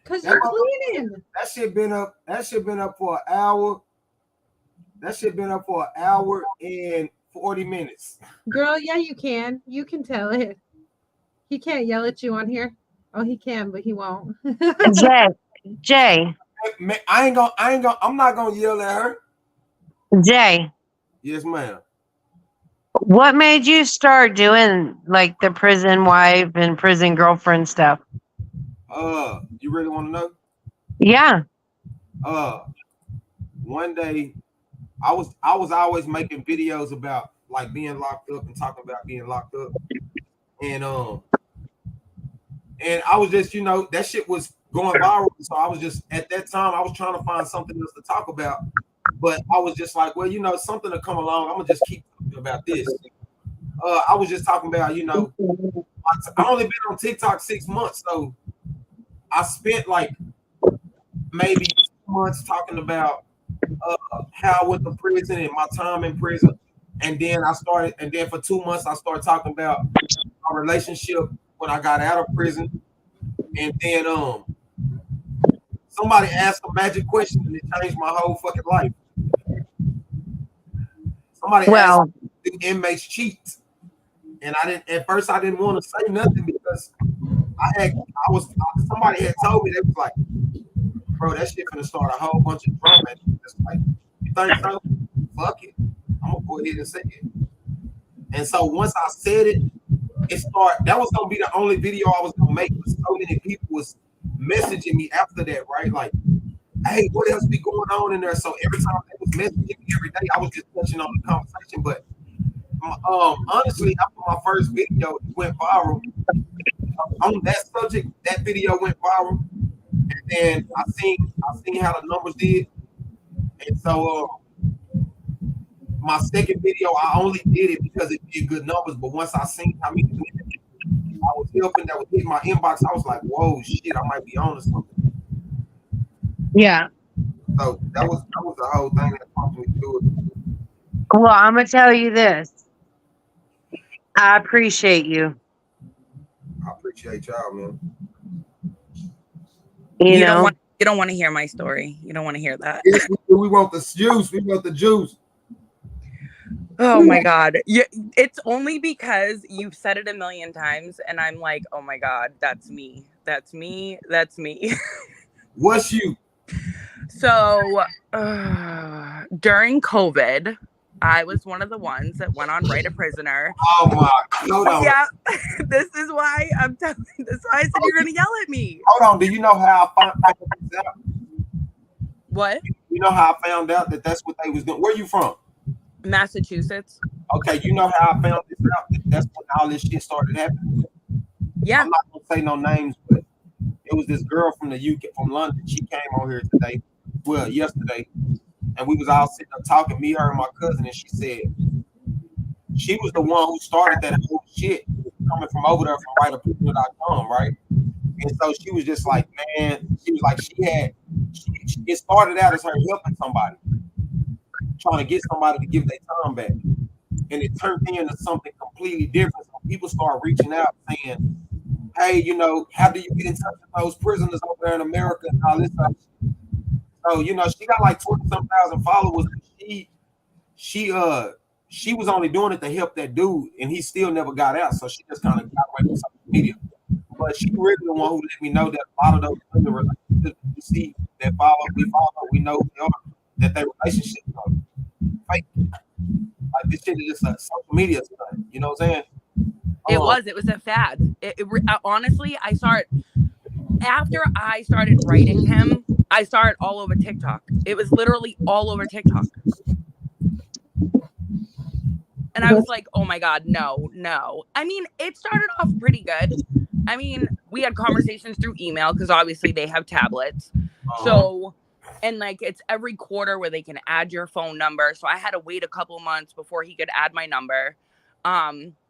Cause you're cleaning. That shit been up. That shit been up for an hour. That shit been up for an hour and 40 minutes. Girl, yeah, you can. You can tell it. He can't yell at you on here. Oh, he can, but he won't. Jay. I'm not gonna yell at her. Jay. Yes, ma'am. What made you start doing like the prison wife and prison girlfriend stuff? You really want to know? Yeah. One day I was always making videos about like being locked up and talking about being locked up. And I was just, that shit was going viral. So I was just at that time I was trying to find something else to talk about. But I was just like, well, something to come along. I'm gonna just keep talking about this. I was just talking about, I only been on TikTok 6 months, so I spent like maybe 2 months talking about how I went to prison and my time in prison, and then for 2 months I started talking about my relationship when I got out of prison, and then somebody asked a magic question and it changed my whole fucking life. Somebody asked, "Do inmates cheat?" And at first I didn't want to say nothing because somebody had told me, they was like, bro, that shit finna start a whole bunch of drama. And it's like, you think so? Fuck it. I'm gonna go ahead and say it. And so once I said it, that was gonna be the only video I was gonna make. But so many people was messaging me after that, right? Like, hey, what else be going on in there? So every time they was messaging me every day, I was just touching on the conversation. But honestly, after my first video went viral on that subject, that video went viral, and then I seen how the numbers did, and so my second video I only did it because it did good numbers. But once I seen how many women I was helping that was hitting my inbox, I was like, whoa, shit, I might be on to something. Yeah. So that was the whole thing that prompted me to do it. Well, I'm gonna tell you this. I appreciate you. I appreciate y'all, man. You know, you don't want to hear my story. You don't want to hear that. Yes, we want the juice. We want the juice. Oh my God. It's only because you've said it a million times and I'm like, oh my God, that's me. That's me. That's me. What's you? So during COVID, I was one of the ones that went on Write a Prisoner. Oh my, hold on. Yeah, this is why I'm telling. This is why I said you're gonna yell at me. Hold on. Do you know how I found this out? What? You know how I found out that that's what they was doing? Where you from? Massachusetts. Okay, you know how I found this out? That's when all this shit started happening. Yeah. I'm not gonna say no names, but it was this girl from the UK, from London. She came on here today, well, yesterday, and we was all sitting up talking, me, her, and my cousin, and she said she was the one who started that whole shit coming from over there from writeaprisoner.com, right? And so she was just like, man, she was like, it started out as her helping somebody, trying to get somebody to give their time back. And it turned into something completely different. So people start reaching out saying, hey, you know, how do you get in touch with those prisoners over there in America and all this stuff? So, you know, she got like 20-some thousand followers. She was only doing it to help that dude, and he still never got out. So she just kind of got away with social media. But she really the one who let me know that a lot of those women relationships we see that we know who they are, that their relationships are fake. Like this shit is just a social media stuff. You know what I'm saying? It was a fad. Honestly, I saw it after I started writing him. I saw it all over TikTok. It was literally all over TikTok. And I was like, oh my God, no. I mean, it started off pretty good. I mean, we had conversations through email because obviously they have tablets. So, and like it's every quarter where they can add your phone number. So I had to wait a couple months before he could add my number.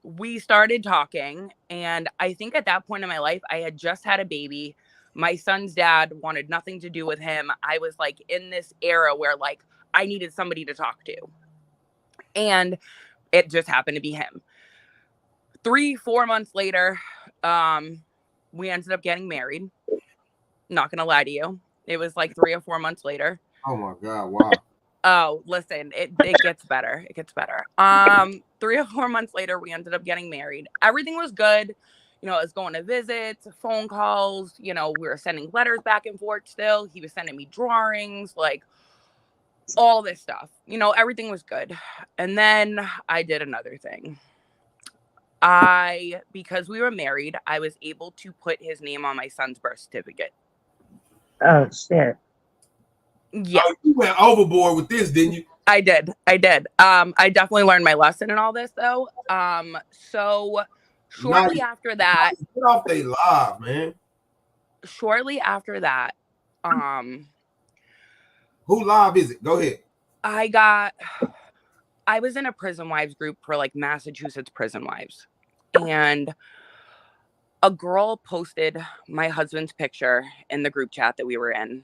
We started talking, and I think at that point in my life, I had just had a baby. My son's dad wanted nothing to do with him. I was like in this era where like I needed somebody to talk to. And it just happened to be him. 3-4 months later, we ended up getting married. Not gonna lie to you. It was like 3 or 4 months later. Oh my God, wow. Oh, listen, it gets better. It gets better. 3 or 4 months later, we ended up getting married. Everything was good. You know, I was going to visits, phone calls. You know, we were sending letters back and forth still. He was sending me drawings, like all this stuff. You know, everything was good. And then I did another thing. Because we were married, I was able to put his name on my son's birth certificate. Oh, shit. Yeah. Oh, you went overboard with this, didn't you? I did. I definitely learned my lesson in all this, though. So shortly after that, get off they live, man. Shortly after that, who live is it? Go ahead. I was in a prison wives group for like Massachusetts prison wives, and a girl posted my husband's picture in the group chat that we were in,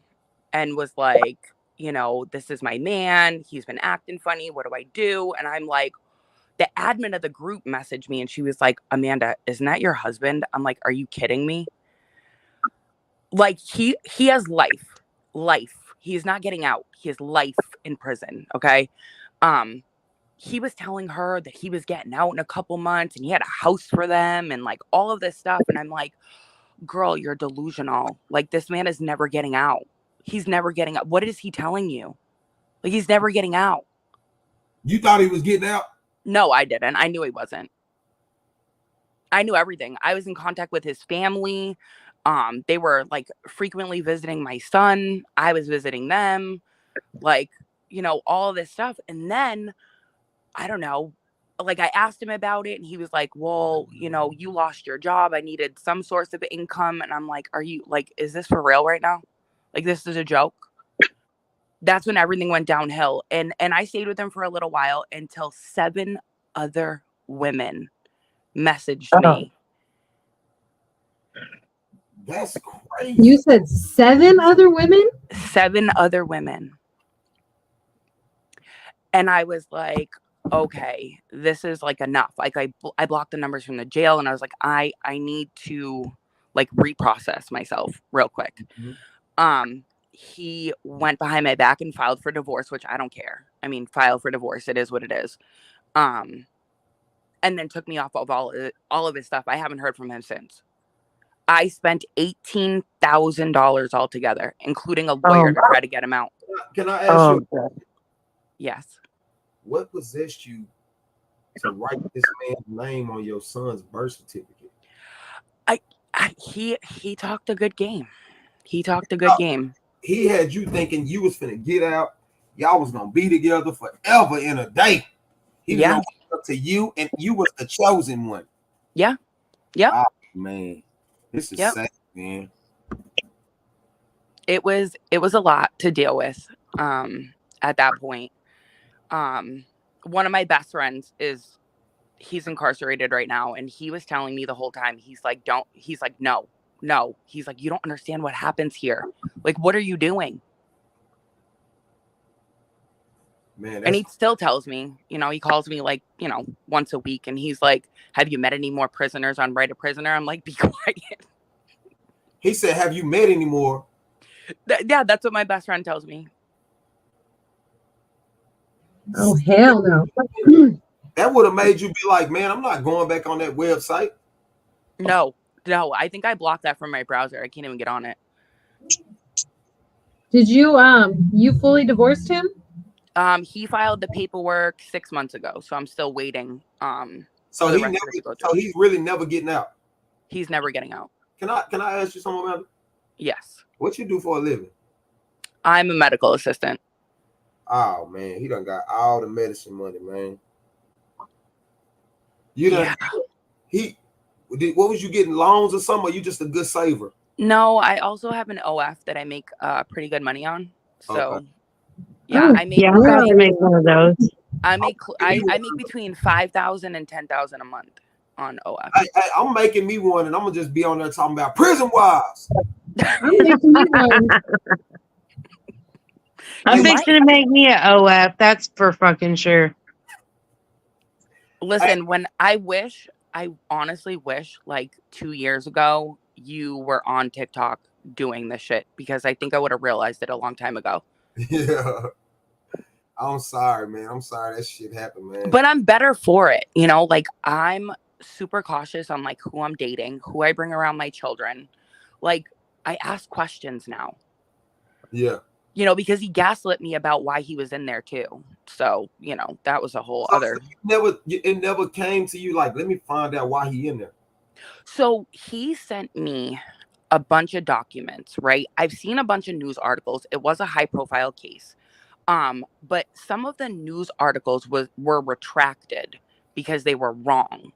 and was like, you know, this is my man. He's been acting funny. What do I do? And I'm like, the admin of the group messaged me and she was like, Amanda, isn't that your husband? I'm like, are you kidding me? Like he has life. He's not getting out. He has life in prison. Okay. He was telling her that he was getting out in a couple months and he had a house for them and like all of this stuff. And I'm like, girl, you're delusional. Like, this man is never getting out. He's never getting out. What is he telling you? Like, he's never getting out. You thought he was getting out? No, I didn't. I knew he wasn't. I knew everything. I was in contact with his family. They were like frequently visiting my son. I was visiting them, like, you know, all this stuff. And then, I don't know, like, I asked him about it and he was like, well, you know, you lost your job. I needed some source of income. And I'm like, are you, like, is this for real right now? Like, this is a joke? That's when everything went downhill. And I stayed with him for a little while until 7 other women messaged me. That's crazy. You said 7 other women? 7 other women. And I was like, okay, this is like enough. Like, I blocked the numbers from the jail and I was like, I need to like reprocess myself real quick. Mm-hmm. He went behind my back and filed for divorce, which I don't care. I mean, file for divorce. It is what it is. And then took me off of all of his stuff. I haven't heard from him since. I spent $18,000 altogether, including a lawyer to try to get him out. Can I ask you? Yes. What possessed you to write this man's name on your son's birth certificate? He talked a good game. He talked a good game. He had you thinking you was finna get out. Y'all was gonna be together forever in a day. He was gonna look up to you, and you was the chosen one. Yeah. Yep. Oh, man, this is sad, man. It was a lot to deal with. At that point, one of my best friends he's incarcerated right now, and he was telling me the whole time, he's like, no. He's like, you don't understand what happens here. Like, what are you doing? Man, and he still tells me, you know, he calls me like, you know, once a week, and he's like, have you met any more prisoners on Write a Prisoner? I'm like, be quiet. He said, have you met any more? Yeah, that's what my best friend tells me. Oh, hell no. That would have made you be like, man, I'm not going back on that website. No, I think I blocked that from my browser. I can't even get on it. Did you you fully divorced him? He filed the paperwork 6 months ago, so I'm still waiting. So he's really never getting out. He's never getting out. Can I ask you something about it? Yes. What you do for a living? I'm a medical assistant. Oh man, he done got all the medicine money, man. You done what was you getting, loans or something? Or you just a good saver? No, I also have an OF that I make pretty good money on. So okay. yeah, I make I'm about to make one of those. I make between 5,000 and 10,000 a month on OF. I'm making me one, and I'm gonna just be on there talking about Prison Wives. I'm making me one. I'm fixing to make me an OF. That's for fucking sure. Listen, I honestly wish like 2 years ago you were on TikTok doing this shit, because I think I would have realized it a long time ago. Yeah. I'm sorry, man. I'm sorry that shit happened, man. But I'm better for it. You know, like, I'm super cautious on like who I'm dating, who I bring around my children. Like, I ask questions now. Yeah. You know, because he gaslit me about why he was in there too. So, you know, that was a whole other. It never came to you like, let me find out why he in there. So he sent me a bunch of documents, right? I've seen a bunch of news articles. It was a high profile case. But some of the news articles were retracted because they were wrong.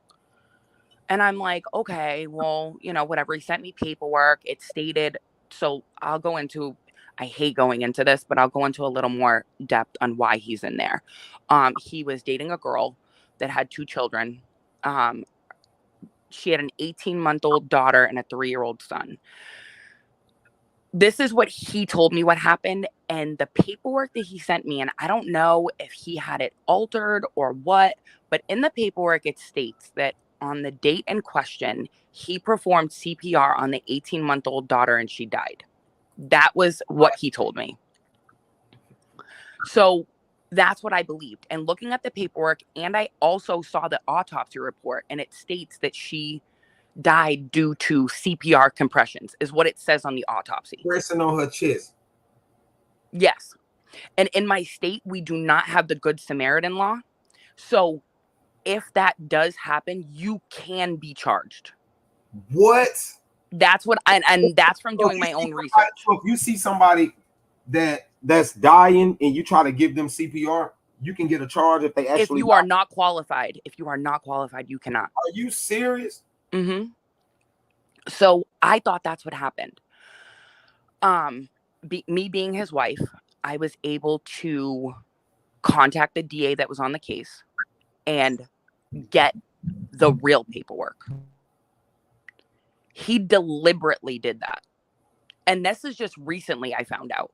And I'm like, okay, well, you know, whatever. He sent me paperwork. It stated, so I hate going into this, but I'll go into a little more depth on why he's in there. He was dating a girl that had 2 children. She had an 18-month-old daughter and a 3-year-old son. This is what he told me what happened, and the paperwork that he sent me, and I don't know if he had it altered or what, but in the paperwork it states that on the date in question, he performed CPR on the 18-month-old daughter and she died. That was what he told me. So that's what I believed. And looking at the paperwork, and I also saw the autopsy report, and it states that she died due to CPR compressions, is what it says on the autopsy. Pressing on her chest. Yes. And in my state, we do not have the Good Samaritan law. So if that does happen, you can be charged. What? That's what, and that's from doing my own research. So if you see somebody that's dying and you try to give them CPR, you can get a charge if they actually. If you are not qualified, you cannot. Are you serious? Mm-hmm. So I thought that's what happened. Me being his wife, I was able to contact the DA that was on the case and get the real paperwork. He deliberately did that. And this is just recently I found out.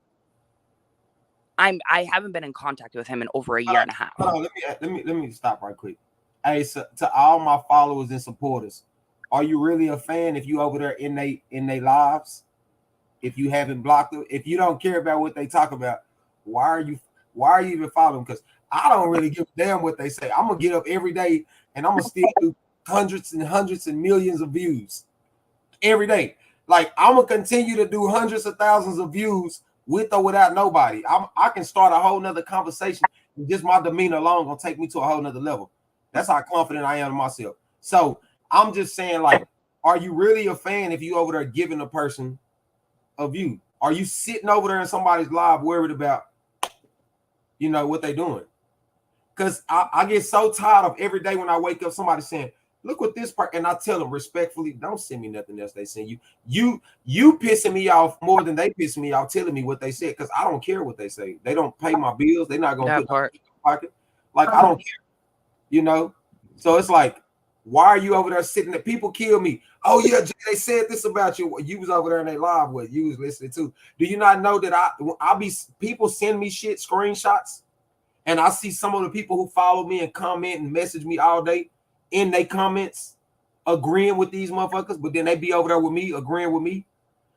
I haven't been in contact with him in over a year and a half. Let me stop right quick. Hey, so to all my followers and supporters, are you really a fan if you over there in they lives? If you haven't blocked them, if you don't care about what they talk about, why are you even following? Because I don't really give a damn what they say. I'm gonna get up every day and I'm gonna still do hundreds and millions of views every day. Like I'm gonna continue to do hundreds of thousands of views with or without nobody. I can start a whole nother conversation. Just my demeanor alone gonna take me to a whole nother level. That's how confident I am in myself. So I'm just saying, like, are you really a fan if you over there giving a person a view? Are you sitting over there in somebody's live worried about, what they doing? Because I get so tired of every day when I wake up somebody saying, look what this part, and I tell them respectfully, don't send me nothing else they send you. You pissing me off more than they pissing me off telling me what they said, because I don't care what they say. They don't pay my bills. They're not gonna put it in my pocket. Like I don't care, So it's like, why are you over there sitting there? People kill me. Oh yeah, they said this about you. You was over there in their live with you was listening to. Do you not know that people send me shit, screenshots, and I see some of the people who follow me and comment and message me all day in their comments agreeing with these motherfuckers, but then they be over there with me agreeing with me.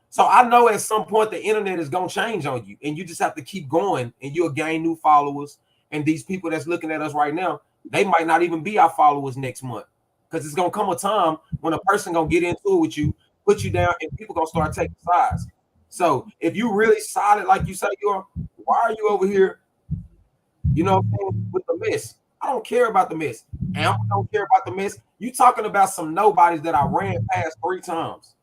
So I know at some point the internet is gonna change on you, and you just have to keep going, and you'll gain new followers. And these people that's looking at us right now, they might not even be our followers next month, because it's gonna come a time when a person gonna get into it with you, put you down, and people gonna start taking sides. So if you really solid like you say you are, why are you over here, with the mess? I don't care about the mess. And I don't care about the mess. You talking about some nobodies that I ran past 3 times.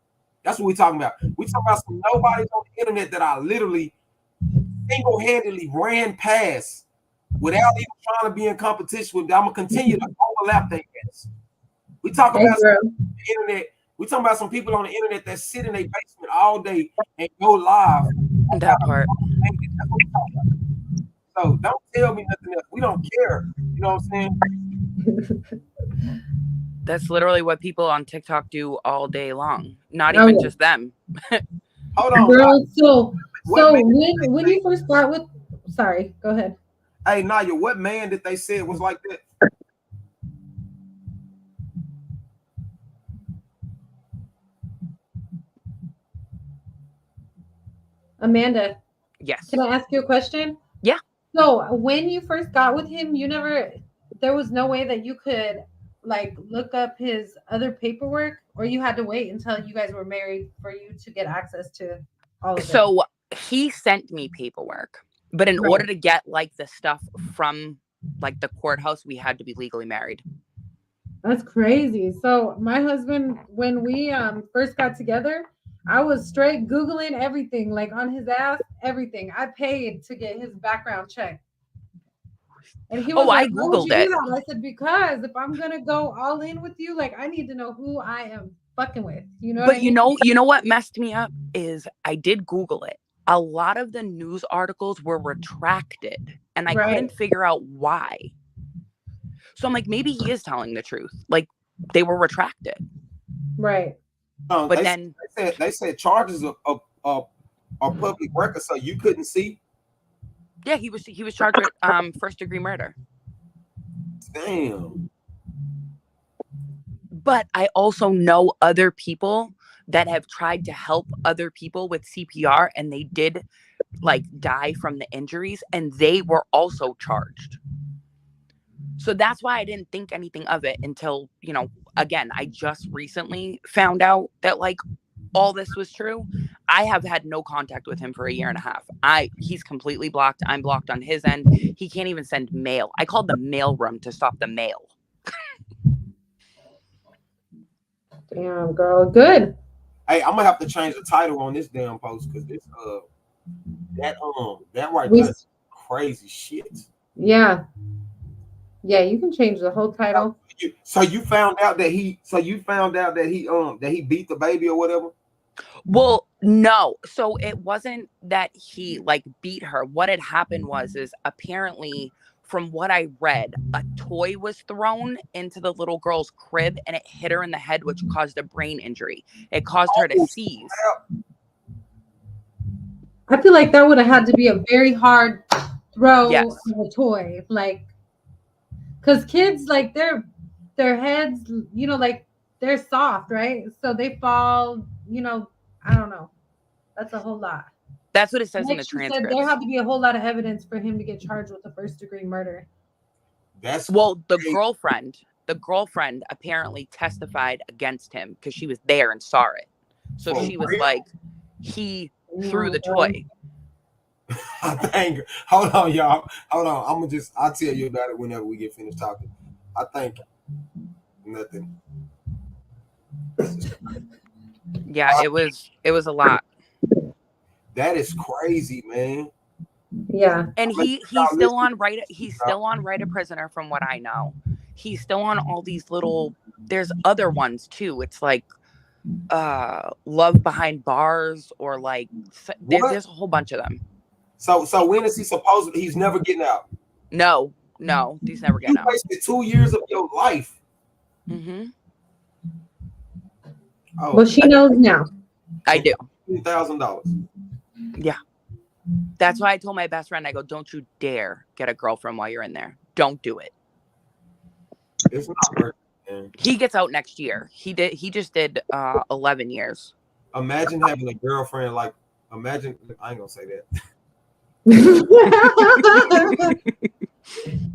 That's what we talking about. We talking about some nobodies on the internet that I literally single-handedly ran past without even trying to be in competition with them. I'm gonna continue to overlap their ass. We talk about the internet. We talking about some people on the internet that sit in their basement all day and go live. That part. That's what we talking about. So don't tell me nothing else. We don't care. You know what I'm saying? That's literally what people on TikTok do all day long. Not even just them. Hold on. Girl, so when you first got with, sorry, go ahead. Hey, Naya, what man did they say it was like that? Amanda. Yes. Can I ask you a question? Yeah. So when you first got with him, there was no way that you could like look up his other paperwork, or you had to wait until you guys were married for you to get access to all of it? So he sent me paperwork, but in order to get like the stuff from like the courthouse, we had to be legally married. That's crazy. So my husband, when we first got together, I was straight Googling everything, like on his ass, everything. I paid to get his background check. And he was like, I Googled it. I said, because if I'm going to go all in with you, like I need to know who I am fucking with. You know what I mean? You know what messed me up is I did Google it. A lot of the news articles were retracted, and I couldn't figure out why. So I'm like, maybe he is telling the truth. Like they were retracted. Right. But they said charges are public record, so you couldn't see. Yeah, he was charged with first-degree murder. Damn. But I also know other people that have tried to help other people with CPR, and they did like die from the injuries, and they were also charged. So that's why I didn't think anything of it until, again, I just recently found out that like all this was true. I have had no contact with him for a year and a half. He's completely blocked. I'm blocked on his end. He can't even send mail. I called the mail room to stop the mail. Damn, girl. Good. Hey, I'm gonna have to change the title on this damn post because this that right We- there is crazy shit. Yeah. Yeah, you can change the whole title. So you found out that he beat the baby or whatever? Well, no. So it wasn't that he like beat her. What had happened is apparently, from what I read, a toy was thrown into the little girl's crib and it hit her in the head, which caused a brain injury. It caused her to seize. I feel like that would have had to be a very hard throw Yes. of a toy. Like, because kids, like, their heads, you know, like, they're soft, right? So they fall, you know, I don't know. That's a whole lot. That's what it says in Like the she said, transcript. there had to be a whole lot of evidence for him to get charged with a first-degree murder. Well, the girlfriend apparently testified against him because she was there and saw it. So she was like, he threw the toy. I hold on, y'all. Hold on. I'll tell you about it whenever we get finished talking. I think nothing. Yeah, it was a lot. That is crazy, man. Yeah. And he's still on right a prisoner from what I know. He's still on all these little, there's other ones too. It's like Love Behind Bars or like there's a whole bunch of them. So when is he supposedly he's never getting out? No, he's never getting out. You wasted 2 years of your life. Mm-hmm. Oh, Well, she knows now. I do. $10,000. Yeah. That's why I told my best friend, I go, don't you dare get a girlfriend while you're in there. Don't do it. It's not worth it, man. He gets out next year. He just did 11 years. Imagine having a girlfriend I ain't gonna say that.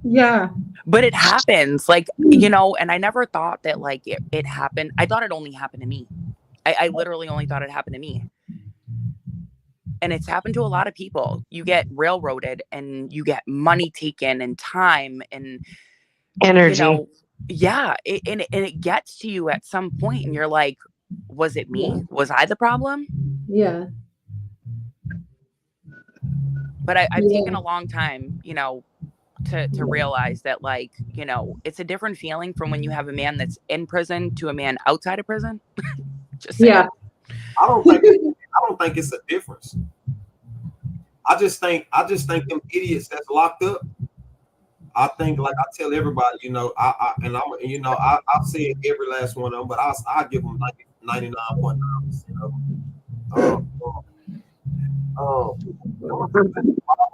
Yeah. But it happens, like, you know, and I never thought that like it happened. I thought it only happened to me. I literally only thought it happened to me. And it's happened to a lot of people. You get railroaded and you get money taken and time and Energy. You know, yeah. It gets to you at some point and you're like, was it me? Yeah. Was I the problem? Yeah. But I've taken a long time, you know, to realize that, like, you know, it's a different feeling from when you have a man that's in prison to a man outside of prison. Just saying. Yeah. I don't think it's a difference. I just think them idiots that's locked up. I think, like I tell everybody, you know, I'll say every last one of them, but I'll give them 99.9%.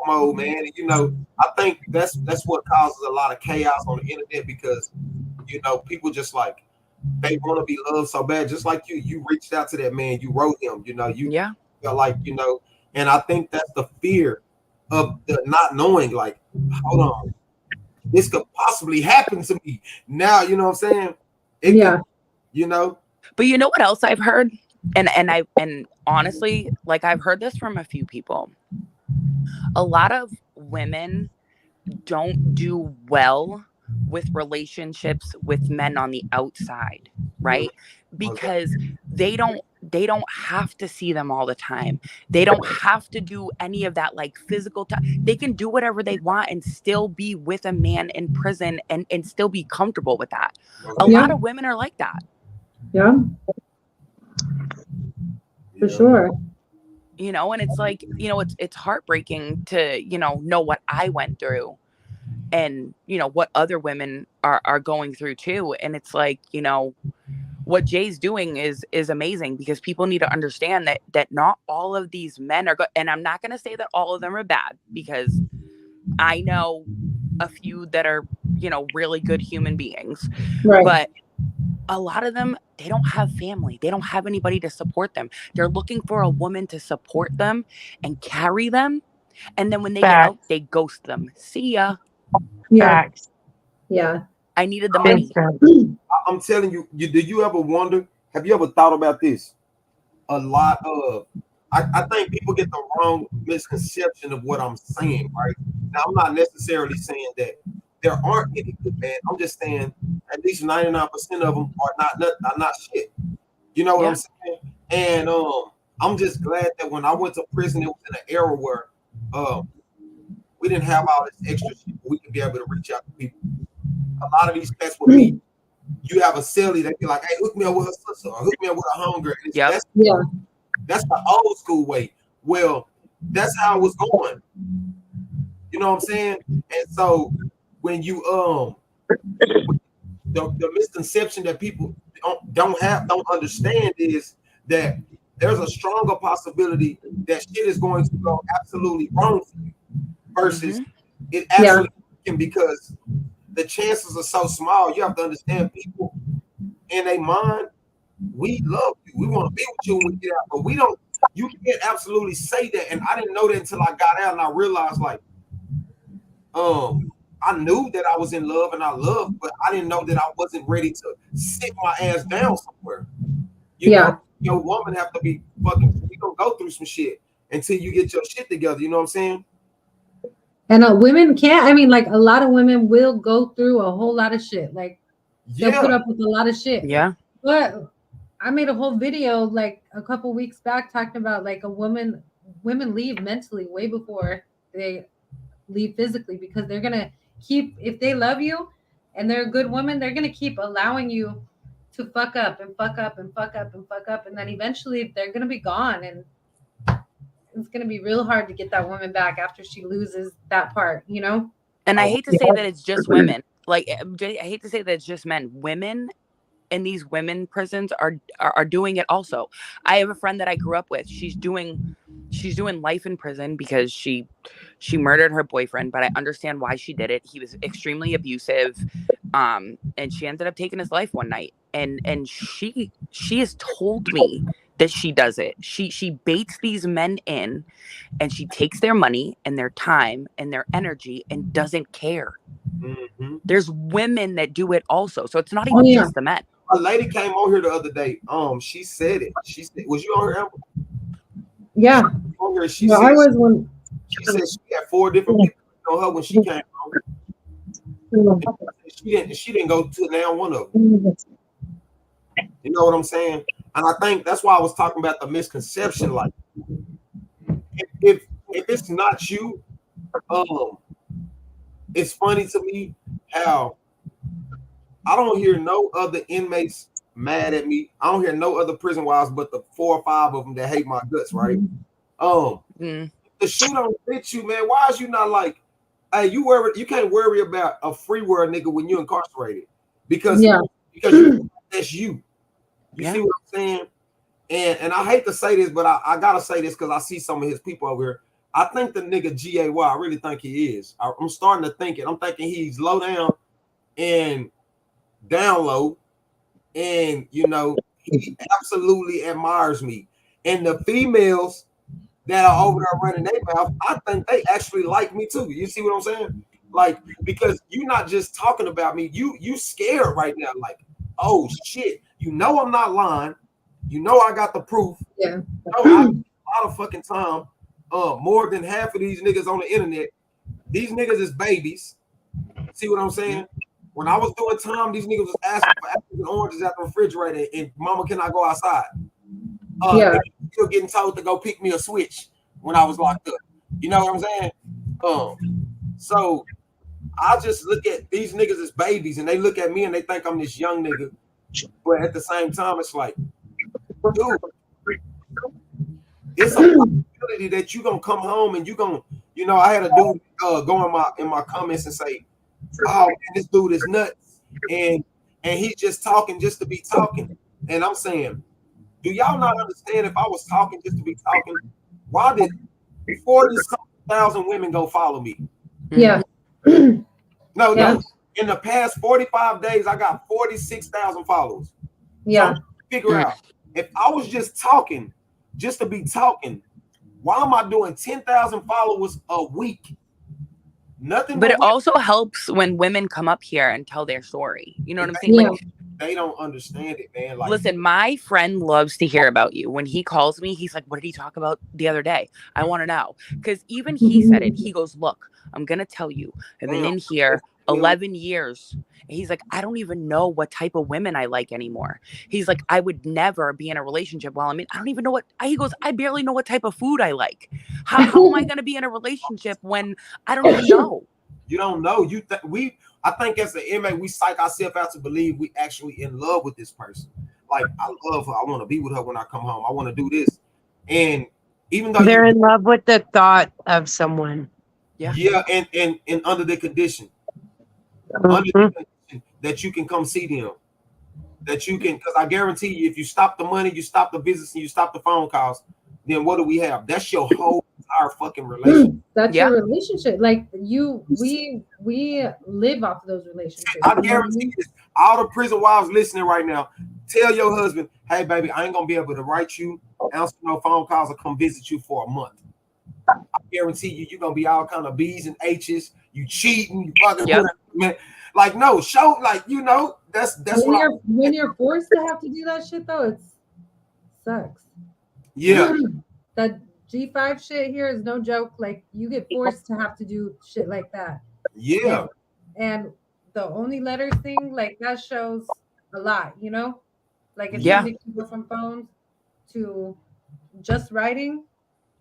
Mode, man. And, you know, I think that's what causes a lot of chaos on the internet because, you know, people just like they want to be loved so bad, just like you reached out to that man, you wrote him, you know, you felt like, you know, and I think that's the fear of the not knowing, like, hold on, this could possibly happen to me now, you know what I'm saying? Could, you know. But you know what else I've heard? And honestly, like, I've heard this from a few people. A lot of women don't do well with relationships with men on the outside, right? Because they don't have to see them all the time. They don't have to do any of that like physical time. They can do whatever they want and still be with a man in prison and still be comfortable with that. A lot of women are like that. Yeah. For sure. You know, and it's like, you know, it's heartbreaking to, you know what I went through and, you know, what other women are going through too. And it's like, you know, what Jay's doing is amazing because people need to understand that not all of these men are good. And I'm not going to say that all of them are bad because I know a few that are, you know, really good human beings, right. But a lot of them, they don't have family. They don't have anybody to support them. They're looking for a woman to support them and carry them. And then when they get out, they ghost them. See ya. Yeah. Yeah. I needed the money. I'm telling you, do you ever wonder? Have you ever thought about this? A lot of, I think people get the wrong misconception of what I'm saying, right? Now, I'm not necessarily saying that there aren't any good men. I'm just saying at least 99% of them are not shit. You know what I'm saying? And I'm just glad that when I went to prison, it was in an era where we didn't have all this extra shit. We could be able to reach out to people. A lot of these cats with me, you have a cellie that be like, hey, hook me up with her sister or hook me up with a homegirl. That's the old school way. Well, that's how it was going. You know what I'm saying? And so when you the misconception that people don't understand is that there's a stronger possibility that shit is going to go absolutely wrong for you versus it actually can, because the chances are so small. You have to understand, people in their mind, we love you, we want to be with you when we get out, but we don't. You can't absolutely say that, and I didn't know that until I got out and I realized, like, I knew that I was in love and I loved, but I didn't know that I wasn't ready to sit my ass down somewhere. You know, your woman have to be fucking. You gonna go through some shit until you get your shit together. You know what I'm saying? And women can't. I mean, like, a lot of women will go through a whole lot of shit. Like, they'll put up with a lot of shit. Yeah. But I made a whole video like a couple weeks back talking about like women leave mentally way before they leave physically, because they're gonna keep, if they love you and they're a good woman, they're gonna keep allowing you to fuck up and fuck up and fuck up and fuck up, and then eventually they're gonna be gone, and it's gonna be real hard to get that woman back after she loses that part, you know? And I hate to say that it's just women. Like, I hate to say that it's just men. Women in these women prisons are doing it also. I have a friend that I grew up with. She's doing life in prison because she murdered her boyfriend, but I understand why she did it. He was extremely abusive. And she ended up taking his life one night. And she has told me that she does it. She baits these men in, and she takes their money and their time and their energy and doesn't care. Mm-hmm. There's women that do it also. So it's not even just the men. A lady came on here the other day. She said it. She said, was you on her, Amber? Yeah. On her, I was one. She said she had 4 different people on her when she came on. She didn't go to now one of them. You know what I'm saying? And I think that's why I was talking about the misconception. Like, if it's not you, it's funny to me how I don't hear no other inmates mad at me. I don't hear no other prison wives but the 4 or 5 of them that hate my guts, right? The shoe don't fit you, man. Why is you not like, hey, you can't worry about a free world nigga when you're incarcerated, because that's you. You see what I'm saying? And I hate to say this, but I gotta say this because I see some of his people over here. I think the nigga GAY, I really think he is. I'm starting to think it. I'm thinking he's low down and down low, and you know, he absolutely admires me. And the females that are over there running their mouth, I think they actually like me too. You see what I'm saying? Like, because you're not just talking about me, you scared right now. Like, oh shit, you know I'm not lying. You know I got the proof. Yeah. You know, I spend a lot of fucking time. More than half of these niggas on the internet, these niggas is babies. See what I'm saying? When I was doing time, these niggas was asking for apples and oranges out the refrigerator, and mama, can I go outside? Still getting told to go pick me a switch when I was locked up. You know what I'm saying? So I just look at these niggas as babies, and they look at me and they think I'm this young nigga. But at the same time, it's like, dude, it's a possibility that you gonna come home and you gonna, you know, I had a dude go in my comments and say, oh man, this dude is nuts, and he's just talking just to be talking. And I'm saying, do y'all not understand, if I was talking just to be talking, why did 40,000 women go follow me? Yeah. No. In the past 45 days, I got 46,000 followers. Yeah. So figure out, if I was just talking just to be talking, why am I doing 10,000 followers a week? Nothing But it women. also helps when women come up here and tell their story. You know what I'm saying? Yeah. Like, They don't understand it, man. Like, listen, my friend loves to hear about you. When he calls me, he's like, what did he talk about the other day? I want to know. Because even he said it. He goes, look, I'm going to tell you. I've been in here 11 years. And he's like, I don't even know what type of women I like anymore. He's like, I would never be in a relationship while I'm in. I don't even know what. He goes, I barely know what type of food I like. How am I going to be in a relationship when I don't even know? You don't know. I think as an inmate, we psych ourselves out to believe we actually in love with this person. Like, I love her. I want to be with her when I come home. I want to do this. And even though They're in love with the thought of someone. yeah, and under the condition, that you can come see them, that you can, because I guarantee you, if you stop the money, you stop the business, and you stop the phone calls, then what do we have? That's your whole entire fucking relationship. That's your relationship. Like we live off of those relationships. I guarantee you this. All the prison wives listening right now, tell your husband, hey baby, I ain't gonna be able to write you, answer no phone calls, or come visit you for a month. I guarantee you're gonna be all kind of B's and H's. You cheating, you fucking man. Like, no, show, like, you know, that's when you're forced to have to do that shit though, it sucks. Yeah. That G5 shit here is no joke. Like, you get forced to have to do shit like that. Yeah. And the only letters thing, like, that shows a lot, you know? Like, it's easy to go from phones to just writing.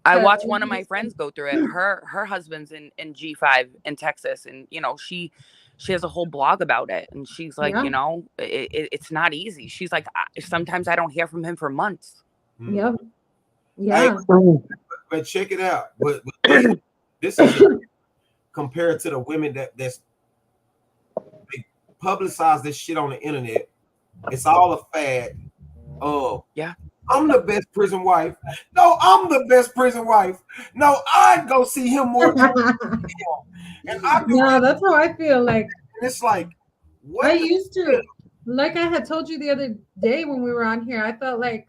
I watched one of my friends go through it. Her husband's in G5 in Texas, and you know, she has a whole blog about it, and she's like, you know, it's not easy. She's like, sometimes I don't hear from him for months. Yep. Yeah. But check it out. But this is compared to the women that's they publicize this shit on the internet. It's all a fad. Oh, yeah. I'm the best prison wife. No, I'm the best prison wife. No, I'd go see him more. And I do. No, that's how I feel. Like, it's like, what I used to, like I had told you the other day when we were on here, I felt like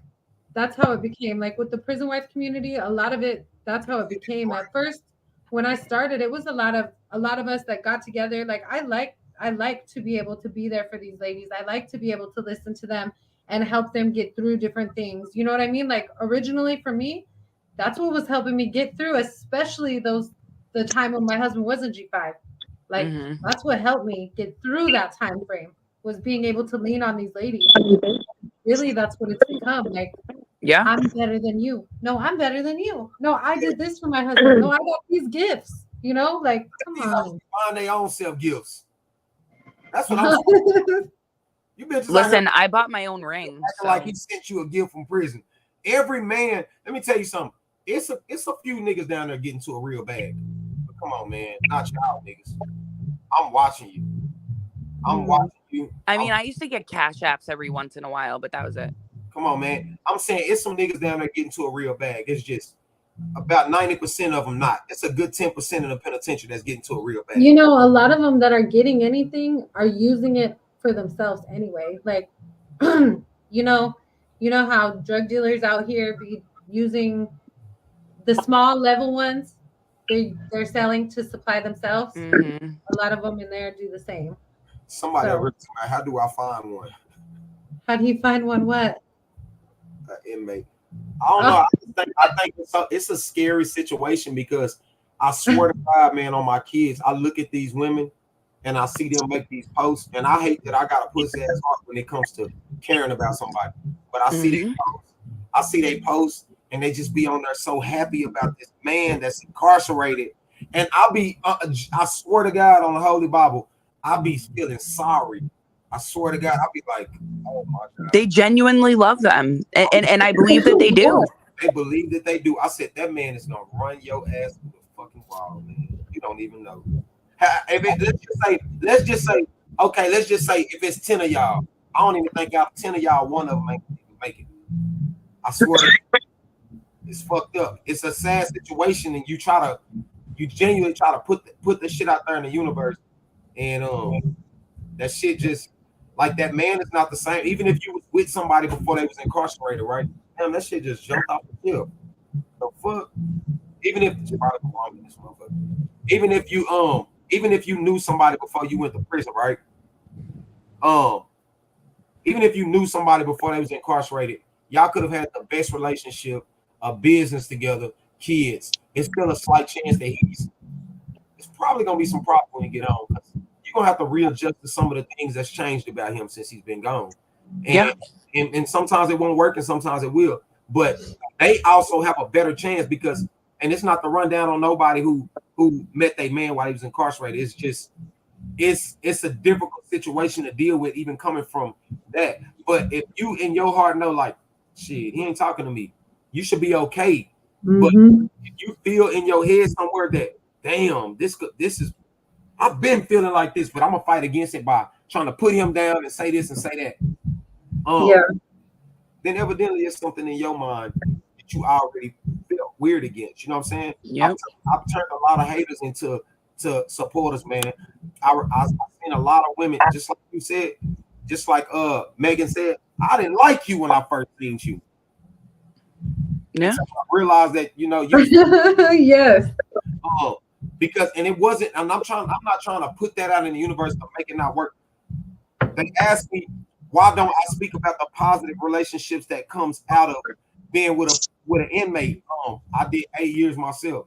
that's how it became. Like, with the prison wife community, a lot of it, that's how it became. At first, when I started, it was a lot of us that got together. Like, I like to be able to be there for these ladies. I like to be able to listen to them and help them get through different things. You know what I mean? Like, originally for me, that's what was helping me get through, especially the time when my husband was in G5. Like, that's what helped me get through that time frame, was being able to lean on these ladies. Really, that's what it's become. Like, I'm better than you. No, I'm better than you. No, I did this for my husband. No, I got these gifts. You know, like, come on. Find their own self gifts. That's what I'm saying. You bitches. Listen, I bought my own ring. So. Like he sent you a gift from prison. Every man, let me tell you something. It's a few niggas down there getting to a real bag. But come on, man, not y'all niggas. I'm watching you. I'm watching you. I mean, I used to get cash apps every once in a while, but that was it. Come on, man. I'm saying it's some niggas down there getting to a real bag. It's just about 90% of them not. It's a good 10% in the penitentiary that's getting to a real bag. You know, a lot of them that are getting anything are using it for themselves anyway. Like, you know how drug dealers out here be using the small level ones. They're selling to supply themselves. A lot of them in there do the same. Somebody, how do I find one? How do you find one? What? Inmate. I don't know. I think it's a scary situation because I swear to God, man, on my kids, I look at these women and I see them make these posts, and I hate that I got a pussy ass heart when it comes to caring about somebody. But I see they posts. I see they posts, and they just be on there so happy about this man that's incarcerated. And I'll be, I swear to God on the Holy Bible, I'll be feeling sorry. I swear to God, I'll be like, oh my God. They genuinely love them. And I believe that they do. They believe that they do. I said, that man is going to run your ass to the fucking wall, man. You don't even know. Let's just say, okay, let's just say if it's 10 of y'all, I don't even think out of 10 of y'all, one of them ain't make it. I swear it's fucked up. It's a sad situation, and you genuinely try to put the shit out there in the universe, and that shit just, like, that man is not the same. Even if you was with somebody before they was incarcerated, right? Damn, that shit just jumped off the cliff. The fuck? Even if even if you knew somebody before you went to prison, right? Even if you knew somebody before they was incarcerated, y'all could have had the best relationship, a business together, kids. It's still a slight chance that it's probably gonna be some problems when you get home, because you're gonna have to readjust to some of the things that's changed about him since he's been gone. And, and sometimes it won't work and sometimes it will. But they also have a better chance because, and it's not to run down on nobody who met their man while he was incarcerated. It's just it's a difficult situation to deal with, even coming from that. But if you in your heart know, like, shit, he ain't talking to me, you should be okay. But if you feel in your head somewhere that, damn, this is, I've been feeling like this, but I'm gonna fight against it by trying to put him down and say this and say that. Then evidently it's something in your mind that you already felt weird against. You know what I'm saying? Yep. I've turned a lot of haters into supporters, man. I've seen a lot of women, just like you said, just like Megan said, I didn't like you when I first seen you. Yeah. So I realized that, you know, you yes. Because, and it wasn't, and I'm not trying to put that out in the universe to make it not work. They asked me, why don't I speak about the positive relationships that comes out of being with an inmate? I did 8 years myself.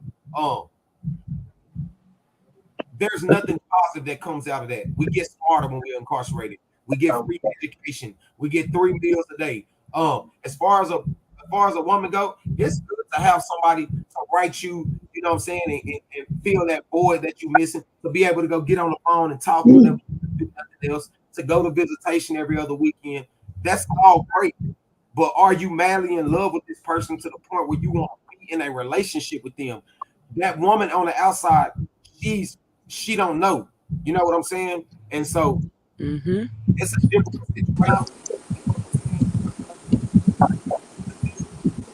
There's nothing positive that comes out of that. We get smarter when we're incarcerated. We get free education. We get 3 meals a day. As far as a woman go, it's good to have somebody to write you, you know what I'm saying, and feel that void that you're missing, to be able to go get on the phone and talk with them, do nothing else, to go to visitation every other weekend. That's all great. But are you madly in love with this person to the point where you want to be in a relationship with them? That woman on the outside, she don't know. You know what I'm saying? And so it's a difficult situation.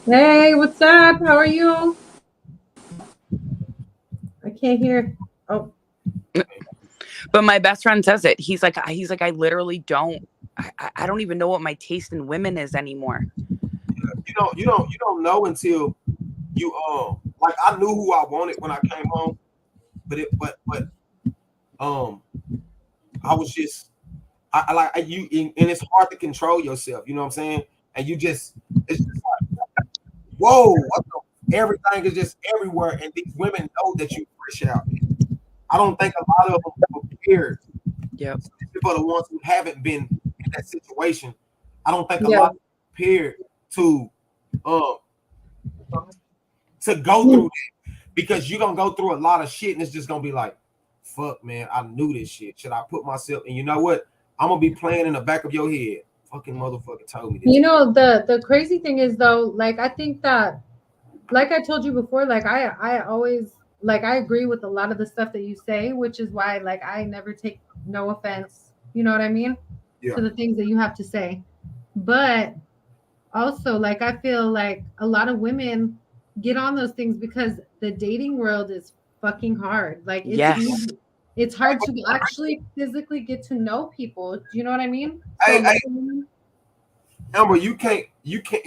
Hey, what's up? How are you? I can't hear. Oh. But my best friend says it. He's like, I literally don't. I don't even know what my taste in women is anymore. You don't know until you like, I knew who I wanted when I came home, but I was just I like you, and it's hard to control yourself. You know what I'm saying? And it's just like, whoa, everything is just everywhere, and these women know that you fresh out. I don't think a lot of them are prepared. Yep. For the ones who haven't been in that situation, I don't think a lot of them are prepared to go through that, because you're gonna go through a lot of shit, and it's just gonna be like, fuck, man, I knew this shit. Should I put myself? And you know what? I'm gonna be playing in the back of your head. Fucking motherfucker told me this. You know, the crazy thing is, though, like, I think that, like I told you before, like I always, like, I agree with a lot of the stuff that you say, which is why, like, I never take no offense, you know what I mean, to the things that you have to say. But also, like, I feel like a lot of women get on those things because the dating world is fucking hard. Like, it's hard to actually physically get to know people. Do you know what I mean? Hey, Amber, you can't,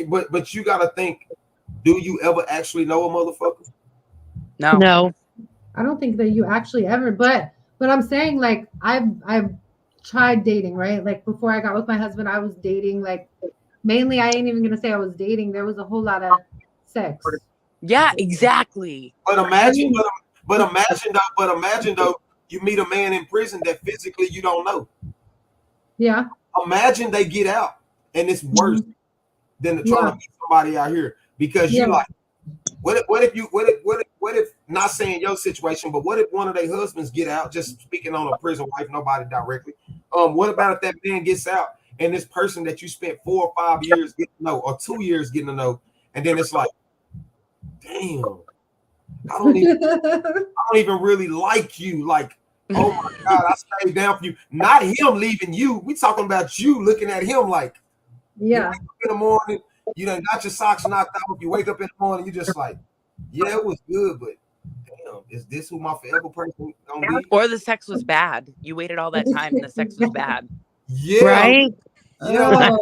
but you gotta think, do you ever actually know a motherfucker? No. I don't think that you actually ever, but I'm saying, like, I've tried dating, right? Like, before I got with my husband, I was dating, like, mainly, I ain't even gonna say I was dating. There was a whole lot of sex. Yeah, exactly. But imagine though, you meet a man in prison that physically you don't know. Yeah. Imagine they get out and it's worse than trying to meet somebody out here, because you like, what if not saying your situation, but what if one of their husbands get out, just speaking on a prison wife, nobody directly. What about if that man gets out and this person that you spent 4 or 5 years getting to know, or 2 years getting to know, and then it's like, damn, I don't even really like you. Like, oh my God, I stayed down for you. Not him leaving you. We talking about you looking at him like, you wake up in the morning, you done got your socks knocked out. You wake up in the morning, you just like, yeah, it was good, but damn, is this who my forever person gonna be? Or the sex was bad. You waited all that time and the sex was bad. Yeah. Right? Yeah.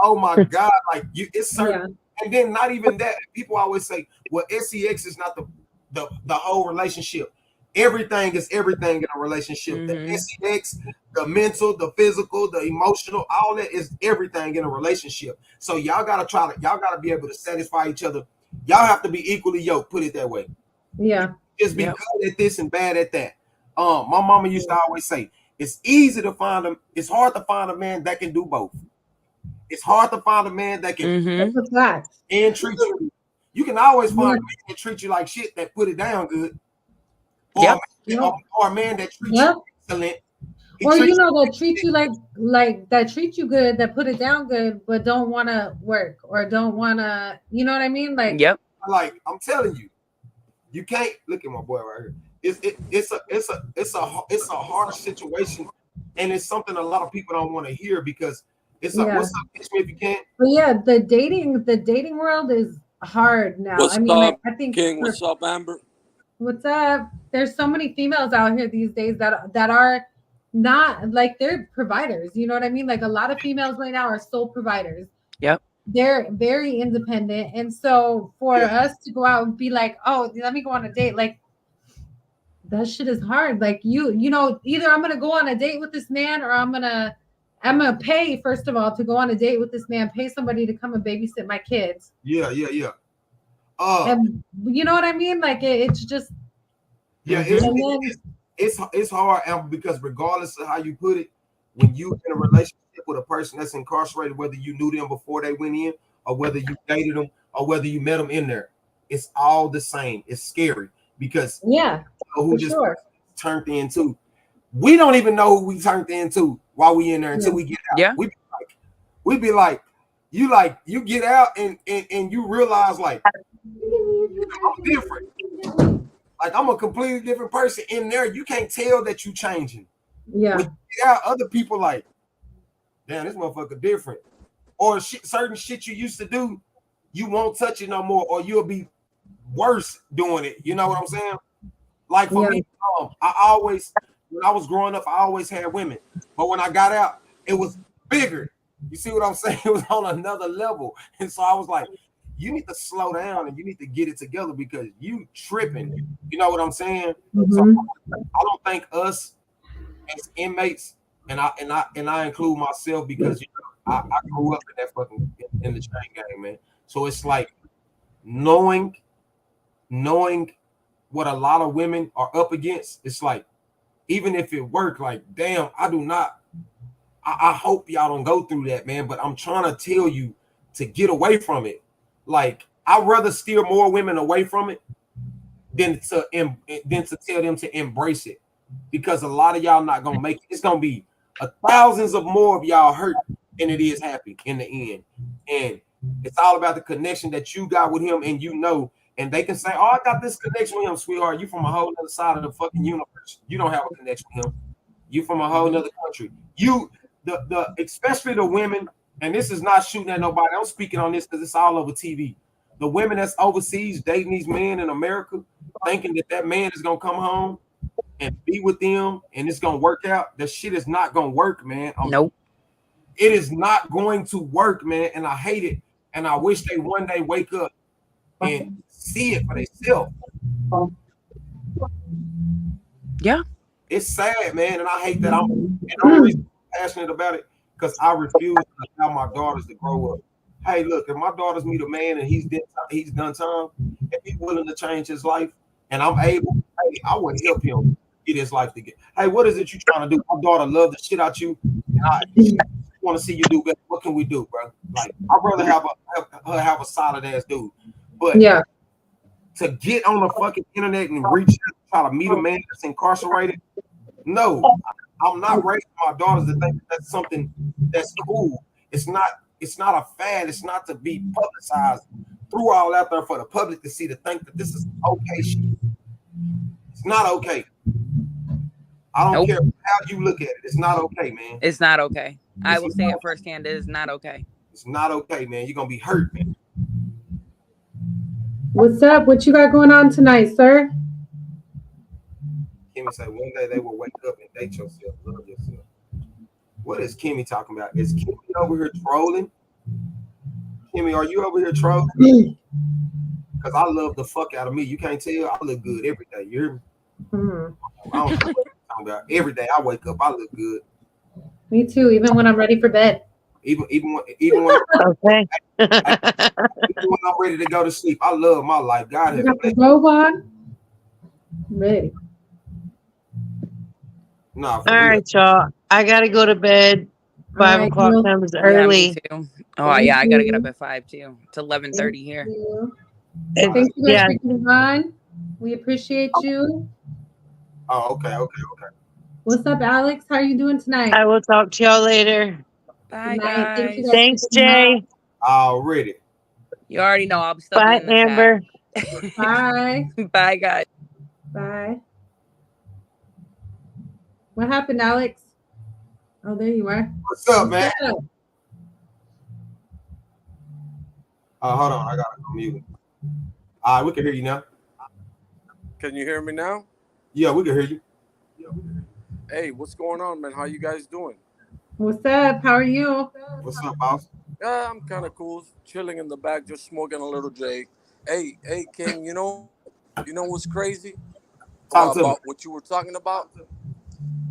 Oh my God. Like, it's certain. And then not even that. People always say, well, sex is not the whole relationship. Everything is everything in a relationship. The sex, the mental, the physical, the emotional, all that is everything in a relationship. So y'all gotta be able to satisfy each other. Y'all have to be equally yoked, put it that way. Yeah. Just be good at this and bad at that. My mama used to always say, it's hard to find a man that can do both. It's hard to find a man that can and treat you. You can always find a man that treat you like shit that put it down good. Or, or a man that treats you excellent. Or that treat you like that treat you good, that put it down good, but don't want to work or don't want to, you know what I mean? Like, like I'm telling you, you can't look at my boy right here. It's a hard situation, and it's something a lot of people don't want to hear because it's what's up, if you can't. But yeah, the dating world is hard now. What's I mean, up, I think King? What's up, Amber? What's up? There's so many females out here these days that are not like, they're providers. You know what I mean? Like, a lot of females right now are sole providers. Yep. They're very independent. And so for us to go out and be like, oh, let me go on a date, like, that shit is hard. Like, you know, either I'm gonna go on a date with this man, or I'm gonna pay, first of all, to go on a date with this man, pay somebody to come and babysit my kids. Yeah. And you know what I mean? Like, it's just it's hard, because regardless of how you put it, when you in a relationship with a person that's incarcerated, whether you knew them before they went in, or whether you dated them, or whether you met them in there, it's all the same. It's scary because who just turned into. We don't even know who we turned into while we in there until we get out. Yeah. We be like, you get out and you realize, like, I'm different. Like, I'm a completely different person in there. You can't tell that you changing. Yeah. When you get out, other people like, damn, this motherfucker different. Or certain shit you used to do, you won't touch it no more, or you'll be worse doing it. You know what I'm saying? Like, for me, when I was growing up, I always had women. But when I got out, it was bigger. You see what I'm saying? It was on another level. And so I was like, you need to slow down and you need to get it together because you tripping. You know what I'm saying? So I don't think us as inmates, and I include myself, because I grew up in that fucking in the chain gang, man. So it's like knowing what a lot of women are up against. It's like, even if it worked, like, damn, I hope y'all don't go through that, man. But I'm trying to tell you to get away from it. Like, I'd rather steer more women away from it than to tell them to embrace it, because a lot of y'all not gonna make it. It's gonna be thousands of more of y'all hurt than it is happy in the end. And it's all about the connection that you got with him, and they can say, oh, I got this connection with him, sweetheart. You from a whole other side of the fucking universe. You don't have a connection with him. You from a whole other country. Especially the women, and this is not shooting at nobody. I'm speaking on this because it's all over TV. The women that's overseas dating these men in America, thinking that man is gonna come home and be with them and it's gonna work out. That shit is not gonna work, man. Nope. It is not going to work, man. And I hate it. And I wish they one day wake up and see it for themselves. Yeah. It's sad, man. And I hate that I'm really passionate about it, because I refuse to allow my daughters to grow up. Hey, look, if my daughters meet a man and he's done time, if he's willing to change his life and I'm able, hey, I would help him get his life together. Hey, what is it you trying to do? My daughter loves the shit out you, and I want to see you do better. What can we do, bro? Like, I'd rather have a solid ass dude. But to get on the fucking internet and reach out, try to meet a man that's incarcerated, no, I'm not raising my daughters to think that's something that's cool. It's not a fad. It's not to be publicized, threw all out there for the public to see, to think that this is okay shit. It's not okay. I don't care how you look at it. It's not okay, man. It's not okay. I will say it firsthand. It is not okay. It's not okay, man. You're gonna be hurt, man. What's up? What you got going on tonight, sir? Kimmy said one day they will wake up and date yourself, love yourself. What is Kimmy talking about? Is Kimmy over here trolling? Kimmy, are you over here trolling? Because I love the fuck out of me. You can't tell. I look good every day. You hear me? Hmm. I don't know what you're talking about. Every day I wake up, I look good. Me too. Even when I'm ready for bed. Even when Okay. even when I'm ready to go to sleep, I love my life. God You has got the blessed. robe on. Ready. Nah, All for real. right, y'all. I gotta go to bed. All 5 o'clock right. time is Yeah, me early. too. Oh Thank yeah, I gotta get up you. at 5 too. It's Thank 11:30 here. you. All right. Thank you guys Yeah. for getting on. We appreciate you. Oh, okay. What's up, Alex? How are you doing tonight? I will talk to y'all later. Good Bye night. Thank you guys. guys for Thanks, getting on. Jay. Already. You already know I'll still be Bye, in the chat. Amber. Bye. Bye guys. Bye. What happened, Alex? Oh, there you are. What's up, man? What's up? Hold on, I gotta mute it. All right, we can hear you now. Can you hear me now? Yeah, we can hear you. Hey, what's going on, man? How you guys doing? What's up? How are you? What's up, boss? Yeah, I'm kind of cool, chilling in the back, just smoking a little J. Hey, King. What's crazy Talk to me. about what you were talking about?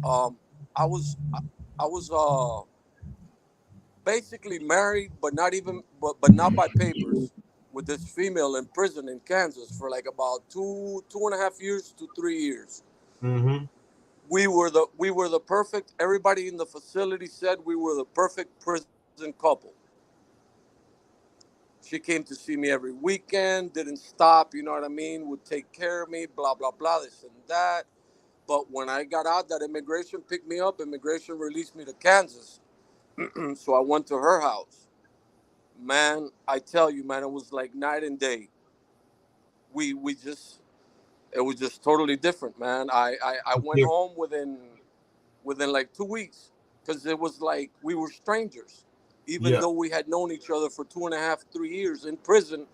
Um, I was, I was basically married, but not by papers, with this female in prison in Kansas for like about 2.5 years to 3 years. Mm-hmm. We were the perfect. Everybody in the facility said we were the perfect prison couple. She came to see me every weekend, didn't stop, you know what I mean? Would take care of me, blah blah blah, this and that. But when I got out, that immigration picked me up. Immigration released me to Kansas, so I went to her house. Man, I tell you, man, it was like night and day. We just It was just totally different, man. I went home within like 2 weeks because it was like we were strangers. Even Yeah. though we had known each other for 2.5, 3 years in prison,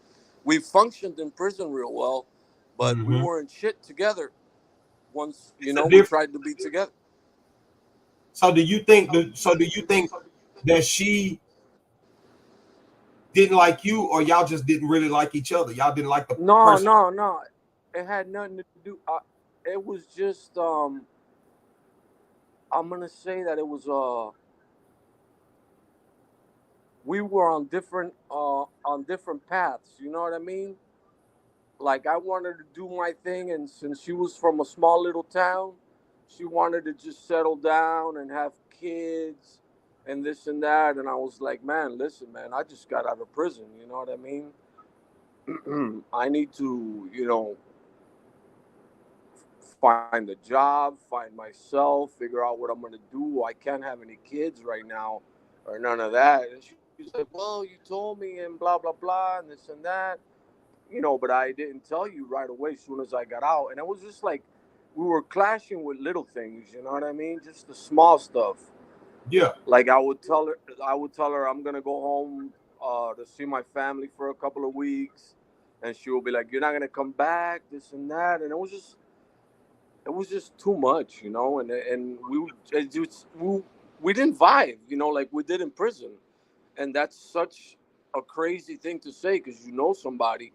we functioned in prison real well, but we Mm-hmm. weren't shit together once, It's a we different. tried to be together. So do you think? So do you think that she didn't like you, or y'all just didn't really like each other? Y'all didn't like the No, person. no, no. It had nothing to do. It was just, I'm going to say that it was, we were on different paths. You know what I mean? Like I wanted to do my thing, and since she was from a small little town, she wanted to just settle down and have kids and this and that. And I was like, man, listen, man, I just got out of prison. You know what I mean? I need to, find a job, find myself, figure out what I'm gonna do. I can't have any kids right now, or none of that. And she's like, well, you told me, and blah blah blah, and this and that. But I didn't tell you right away as soon as I got out. And it was just like we were clashing with little things, you know what I mean? Just the small stuff. Yeah. Like I would tell her I'm gonna go home to see my family for a couple of weeks, and she will be like, "You're not gonna come back, this and that," and it was just too much, and we didn't vibe, like we did in prison, and that's such a crazy thing to say because you know somebody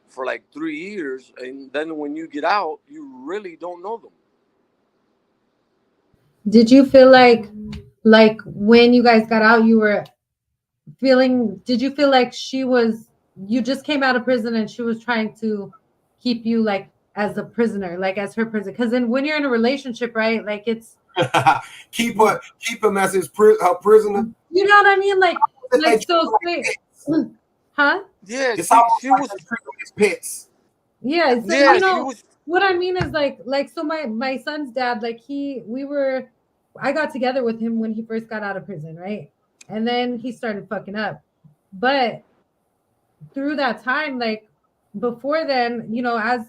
for like 3 years, and then when you get out, you really don't know them. Did you feel like when you guys got out, you were did you feel like you just came out of prison and she was trying to keep you like as a prisoner, like as her prisoner? Because then when you're in a relationship, right? Like it's, keep him as her prisoner. you know what I mean? Like They treat so them like say, pets. huh? Yeah, It's she almost she like was they treat them as pets. Yeah, so yeah she was what I mean is like so my son's dad, like I got together with him when he first got out of prison, right? And then he started fucking up. But through that time, like before then,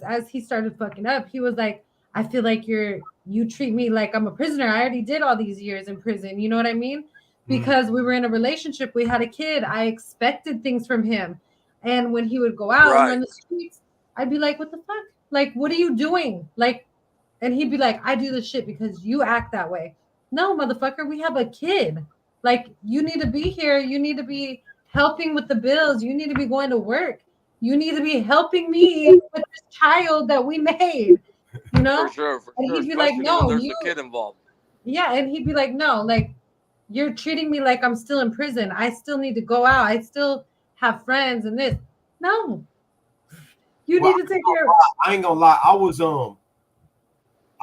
as he started fucking up, he was like, I feel like you treat me like I'm a prisoner. I already did all these years in prison. You know what I mean? Because we were in a relationship, we had a kid. I expected things from him. And when he would go out and right. run the streets, I'd be like, what the fuck? Like, what are you doing? Like, and he'd be like, I do this shit because you act that way. No, motherfucker, we have a kid. Like, you need to be here. You need to be helping with the bills. You need to be going to work. You need to be helping me with this child that we made. You you know? For sure, And he'd be like, especially when no, there's you, a kid involved. yeah, and he'd be like, no, like, you're treating me like I'm still in prison. I still need to go out. I still have friends and this. No, you Well, need to take care of. I ain't gonna lie. I was I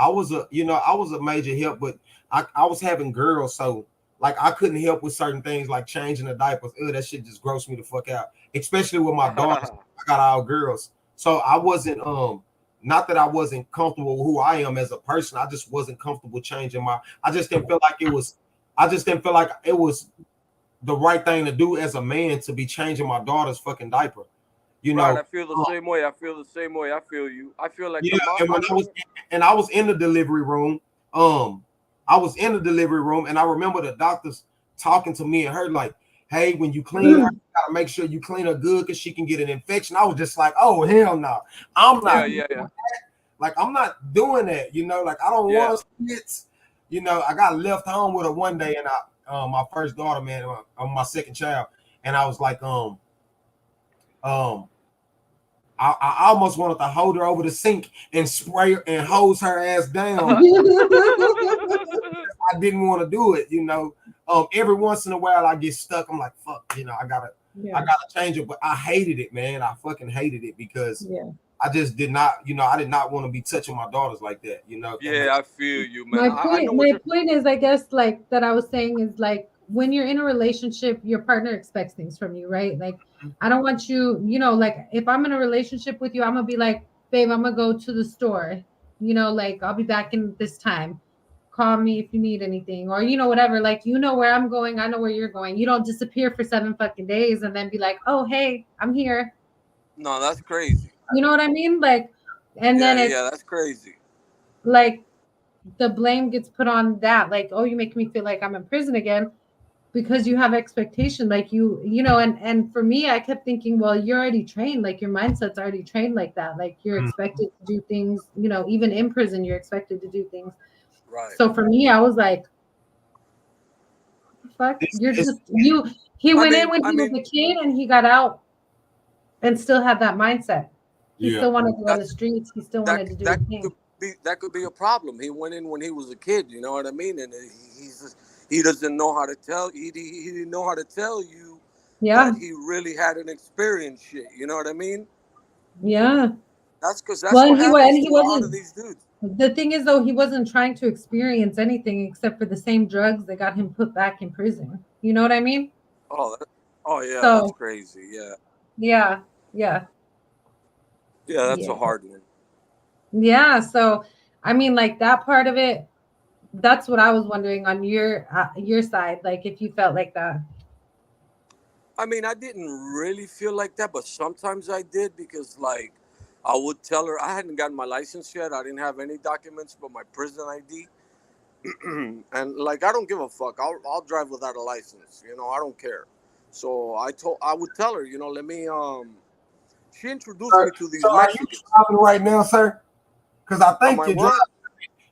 was a major help, but I was having girls, so like I couldn't help with certain things like changing the diapers. That shit just grossed me the fuck out. Especially with my daughters. I got all girls. So I wasn't not that I wasn't comfortable with who I am as a person. I just wasn't comfortable changing I just didn't feel like it was the right thing to do as a man to be changing my daughter's fucking diaper. You Right, know, I feel the same way. I feel the same way. I feel you. I feel like yeah, the mom. and when I was in the delivery room, I was in the delivery room, and I remember the doctors talking to me and her like, "Hey, when you clean her, you gotta make sure you clean her good because she can get an infection." I was just like, "Oh hell no, I'm not like I'm not doing that." You know, like I don't want to. You know, I got left home with her one day, and my first daughter, man, my second child, and I was like, I almost wanted to hold her over the sink and spray her and hose her ass down. I didn't want to do it, you know. Every once in a while I get stuck. I'm like, fuck, you know, I gotta change it. But I hated it, man. I fucking hated it because I just did not, you know, I did not want to be touching my daughters like that, you know. Yeah, I feel you, man. My point is, I guess, like that I was saying is like when you're in a relationship, your partner expects things from you, right? Like I don't want you, you know, like if I'm in a relationship with you, I'm gonna be like, babe, I'm gonna go to the store, you know, like I'll be back in this time. Call me if you need anything, or you know, whatever. Like you know where I'm going, I know where you're going. You don't disappear for 7 fucking days and then be like, oh hey, I'm here. No, that's crazy. You know what I mean? Like, and then it's that's crazy. like the blame gets put on that, like, oh, you make me feel like I'm in prison again because you have expectation, like you know, and for me, I kept thinking, well, you're already trained, like your mindset's already trained like that, like you're expected to do things, you know, even in prison, you're expected to do things. Right. So for me, I was like, fuck, you're just you. He went in when he was a kid and he got out and still had that mindset. He still wanted to go on the streets. He still wanted to do his thing. That could be a problem. He went in when he was a kid, you know what I mean? And he doesn't know how to tell. He didn't know how to tell you that he really had an experience shit. You know what I mean? Yeah. That's because that's what happens to a lot of these dudes. The thing is, though, he wasn't trying to experience anything except for the same drugs that got him put back in prison. You know what I mean? Oh yeah, so, that's crazy. Yeah. Yeah. Yeah. Yeah, that's a hard one. Yeah. So, I mean, like that part of it, that's what I was wondering on your side, like if you felt like that. I mean, I didn't really feel like that, but sometimes I did because, like, I would tell her I hadn't gotten my license yet. I didn't have any documents but my prison ID, and like I don't give a fuck. I'll drive without a license. You know, I don't care. So I would tell her, you know, let me. She introduced me to these Mexicans. Are you driving right now, sir? Because I think you're driving.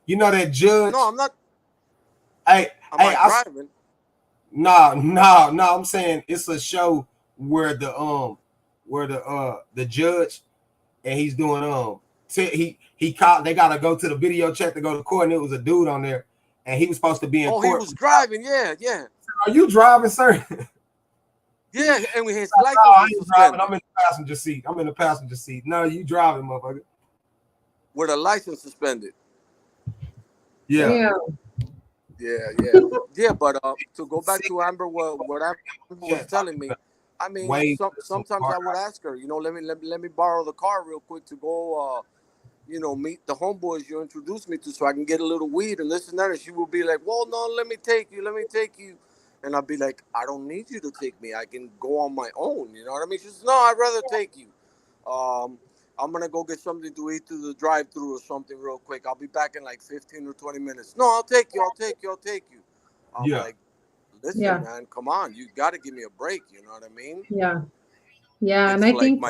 You know that judge. No, I'm not. Hey, I'm driving. No, I'm saying it's a show where the judge and he's doing he called, they gotta go to the video check to go to court, and it was a dude on there and he was supposed to be in court. He was driving, yeah. Are you driving, sir? Yeah, and his license I ain't driving. I'm in the passenger seat. No, you driving, motherfucker. With a license suspended. Yeah. Yeah. But to go back to Amber, what Amber was telling me, I mean, sometimes I would ask her, you know, let me borrow the car real quick to go, you know, meet the homeboys you introduced me to, so I can get a little weed and this and that. And she would be like, well, no, let me take you. And I'd be like, I don't need you to take me. I can go on my own. You know what I mean? She says, no, I'd rather take you. I'm going to go get something to eat through the drive-thru or something real quick. I'll be back in like 15 or 20 minutes. No, I'll take you. I'm like, listen, man, come on. You got to give me a break. You know what I mean? Yeah. It's And I like think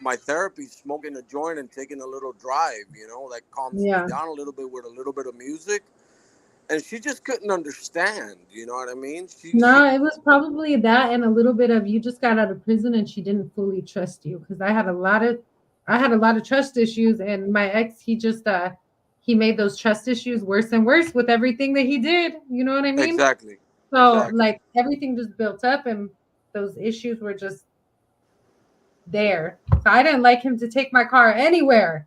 my therapy, smoking a joint and taking a little drive, you know, that calms me down a little bit with a little bit of music. And she just couldn't understand, you know what I mean? It was probably that and a little bit of you just got out of prison and she didn't fully trust you, because I had a lot of I had a lot of trust issues, and my ex, he made those trust issues worse and worse with everything that he did. You know what I mean? Exactly. So Exactly. like everything just built up, and those issues were just there. So I didn't like him to take my car anywhere.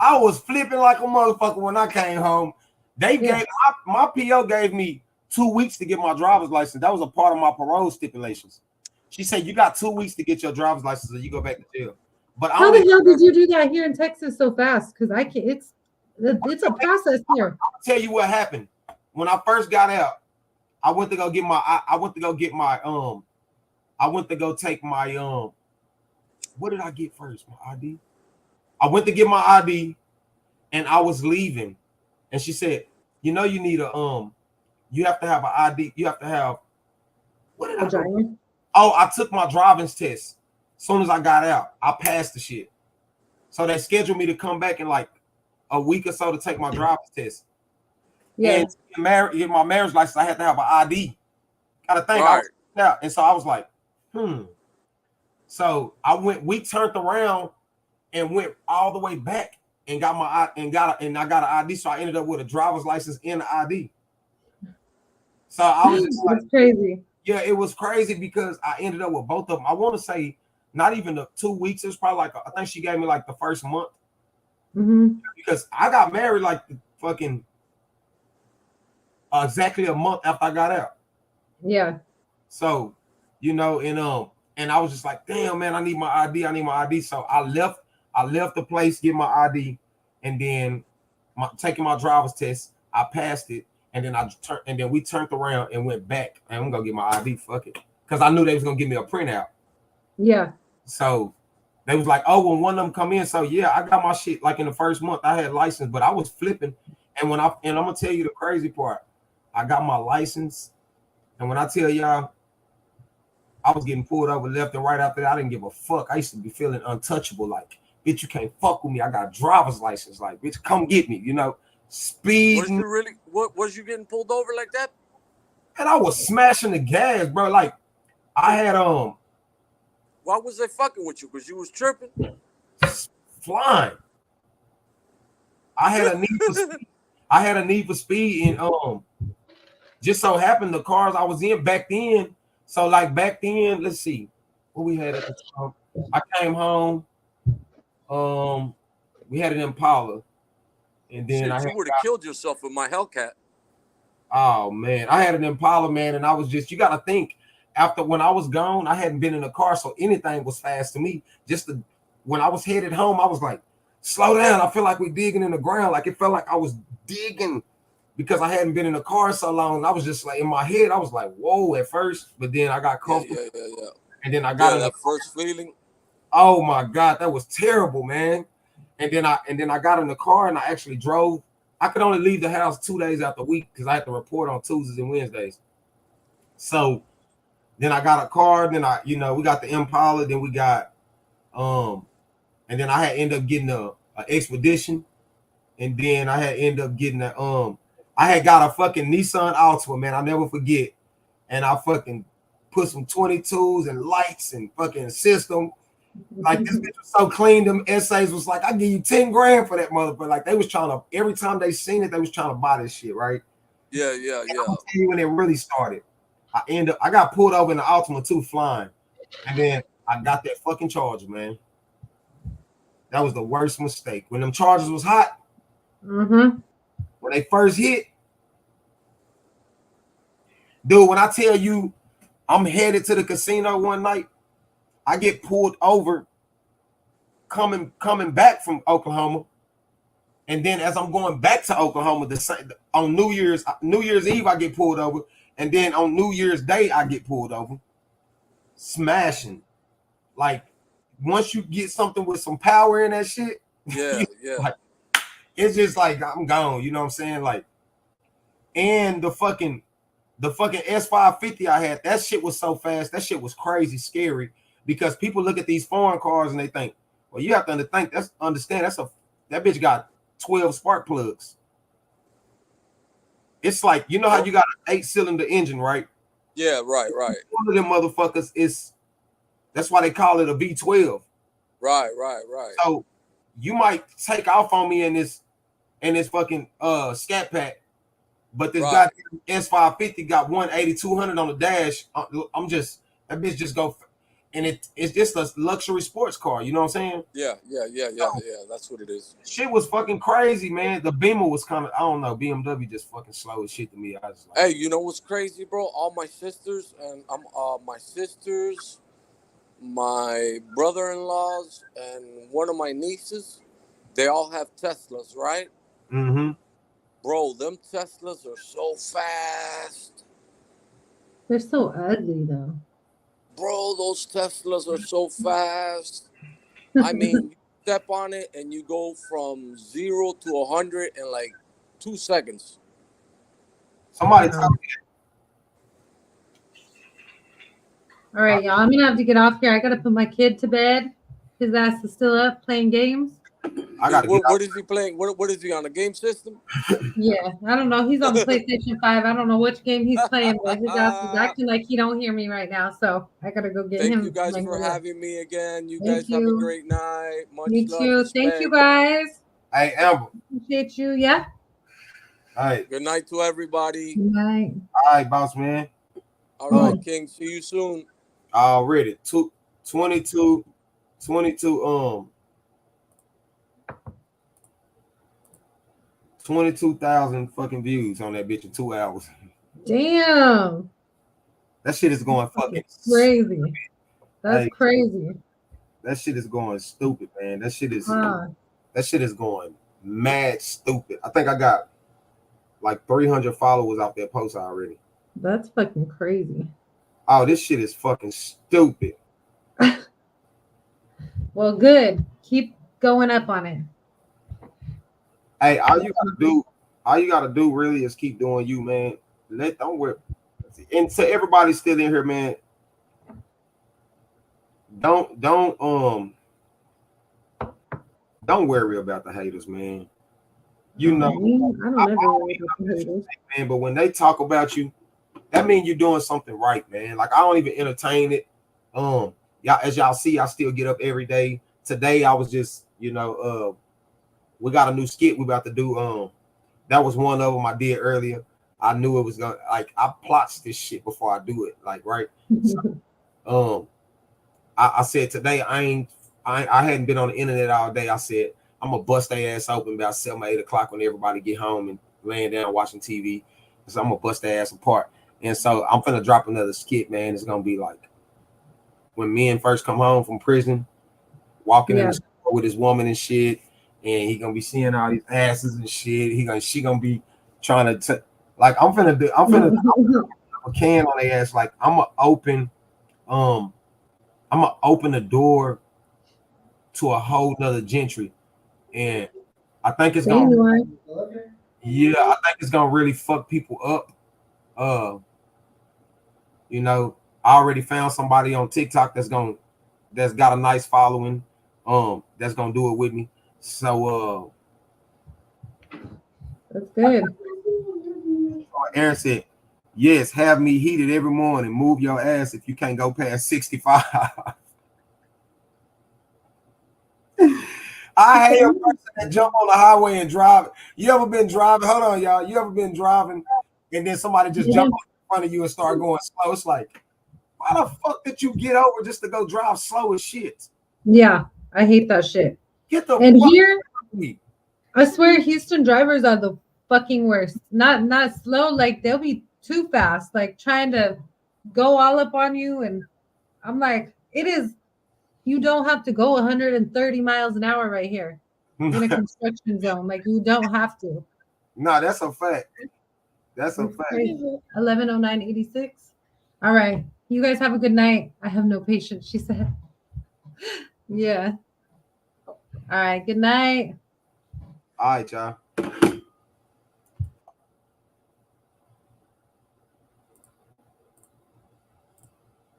I was flipping like a motherfucker when I came home. They gave my PO gave me 2 weeks to get my driver's license. That was a part of my parole stipulations. She said, you got 2 weeks to get your driver's license or you go back to jail. But I How only the hell did you do that here in Texas so fast? Because I can't. It's a process here. I'll tell you what happened. When I first got out, I went to go get my I went to go get my I went to go take my what did I get first? My ID. I went to get my ID and I was leaving. And she said, you know, you need you have to have an ID. You have to have what did I do? Oh, I took my driving's test. As soon as I got out, I passed the shit. So they scheduled me to come back in like a week or so to take my driver's test. Yeah. And get my marriage license, I had to have an ID. Gotta think. Right. And so I was like, So we turned around and went all the way back and got I got an ID. So I ended up with a driver's license and an ID. So I was just like, crazy. Yeah, it was crazy because I ended up with both of them. I want to say not even the 2 weeks. It was probably like I think she gave me like the first month. Because I got married like the fucking exactly a month after I got out. Yeah. So, you know, and I was just like, damn, man, I need my ID. So I left the place, get my ID, and then taking my driver's test, I passed it, and then we turned around and went back, and I'm gonna get my ID, fuck it. Because I knew they was gonna give me a printout. Yeah. So they was like, oh, when one of them come in. So yeah, I got my shit like in the first month. I had license, but I was flipping. And I'm gonna tell you the crazy part. I got my license, and when I tell y'all, I was getting pulled over left and right after that. I didn't give a fuck. I used to be feeling untouchable. Like, bitch, you can't fuck with me. I got a driver's license. Like, bitch, come get me. You know, speed. What was you getting pulled over like that? And I was smashing the gas, bro. Like, I had Why was they fucking with you? Because you was tripping? Flying. I had a need for speed. I had a need for speed, and just so happened the cars I was in back then. So like back then, let's see what we had at the time. I came home. We had an Impala, and then Shit, you would have killed yourself with my Hellcat. Oh man, I had an Impala, man, and I was just, you got to think, after when I was gone, I hadn't been in a car, so anything was fast to me. When I was headed home, I was like, slow down. I feel like we're digging in the ground. Like it felt like I was digging because I hadn't been in a car so long. And I was just like, in my head, I was like, whoa at first, but then I got comfortable. Yeah. And then I got that first feeling. Oh my God, that was terrible, man. And then I got in the car and I actually drove. I could only leave the house 2 days out the week because I had to report on Tuesdays and Wednesdays. So then I got a car. Then we got the Impala. Then we got and then I had ended up getting a Expedition, and then I had ended up getting I had got a fucking Nissan Altima, man. I'll never forget. And I fucking put some 22s and lights and fucking system. Like this bitch was so clean. Them essays was like, I give you 10 grand for that motherfucker. Like they was trying to, every time they seen it, they was trying to buy this shit, right? Yeah. And I'm gonna tell you when it really started. I got pulled over in the Altima 2 flying, and then I got that fucking Charger, man. That was the worst mistake. When them Chargers was hot, when they first hit, dude. When I tell you, I'm headed to the casino one night. I get pulled over coming back from Oklahoma. And then as I'm going back to Oklahoma, on New Year's Eve, I get pulled over. And then on New Year's Day, I get pulled over. Smashing. Like, once you get something with some power in that shit, like, it's just like, I'm gone. You know what I'm saying? Like, and the fucking S550 I had, that shit was so fast. That shit was crazy scary. Because people look at these foreign cars and they think, well, you have to understand that bitch got 12 spark plugs. It's like, you know how you got an 8-cylinder engine, right? Yeah, right. One of them motherfuckers that's why they call it a V12. Right. So you might take off on me in this fucking scat pack, but this Right. goddamn S550 got 180, 200 on the dash. I'm just that bitch just go, and it's just a luxury sports car. You know what I'm saying? Yeah. That's what it is. Shit was fucking crazy, man. The Beamer was kind of, I don't know, BMW just fucking slow as shit to me. I was like, Hey, you know what's crazy, bro? All my sisters my brother-in-laws, and one of my nieces, they all have Teslas, right? mm-hmm. Bro, them Teslas are so fast. They're so ugly though. Bro, those Teslas are so fast. I mean, you step on it and you go from 0 to 100 in like 2 seconds. Somebody Wow. tell me. All right, y'all. I'm gonna have to get off here. I gotta put my kid to bed. His ass is still up playing games. I gotta get What is he playing? What is he on, a game system? Yeah, I don't know. He's on PlayStation 5. I don't know which game he's playing, but his ass is acting like he don't hear me right now. So I gotta go get Thank him. you guys like, for having me again. You Thank guys have a you. great night. Much Me love, too. respect. Thank you guys. Hey, Amber. Appreciate you. Yeah. All right. Good night to everybody. Good night. All right, boss man. All right, King. See you soon. Already. 22 22,000 fucking views on that bitch in 2 hours. Damn. That shit is going fucking crazy. That's Hey. crazy. That shit is going stupid, man. That shit is going mad stupid. I think I got like 300 followers off that post already. That's fucking crazy. Oh, this shit is fucking stupid. Well, good. Keep going up on it. Hey, all you gotta do really is keep doing you, man. Don't worry. And to everybody still in here, man, don't worry about the haters, man. You know, I don't ever worry about the haters. man, but when they talk about you, that means you're doing something right, man. Like I don't even entertain it. Y'all, as y'all see, I still get up every day. Today I was just, we got a new skit we about to do. That was one of them I did earlier. I knew it was gonna, like, I plots this shit before I do it, like, right. So, I said today I hadn't been on the internet all day. I said I'm gonna bust their ass open about 7 or 8 o'clock when everybody get home and laying down watching TV. So I'm gonna bust their ass apart. And so I'm gonna drop another skit, man. It's gonna be like when men first come home from prison, walking in the store with his woman and shit, and he gonna be seeing all these asses and shit. She gonna be trying to like I'm finna put a can on their ass. Like I'm gonna open the door to a whole nother gentry, and I think it's gonna I think it's gonna really fuck people up. I already found somebody on TikTok that's got a nice following, that's gonna do it with me. So that's good. Aaron said, yes, have me heated every morning. Move your ass if you can't go past 65. I hate a person that jump on the highway and drive. You ever been driving? Hold on, y'all. You ever been driving and then somebody just jump in front of you and start going slow? It's like, why the fuck did you get over just to go drive slow as shit? Yeah, I hate that shit. Get the and fuck here, out of me. I swear, Houston drivers are the fucking worst. Not slow, like they'll be too fast, like trying to go all up on you. And I'm like, you don't have to go 130 miles an hour right here in a construction zone. Like you don't have to. No, that's a fact. That's a fact. 11:09:86. All right. You guys have a good night. I have no patience, she said. Yeah. All right. Good night. All right, y'all.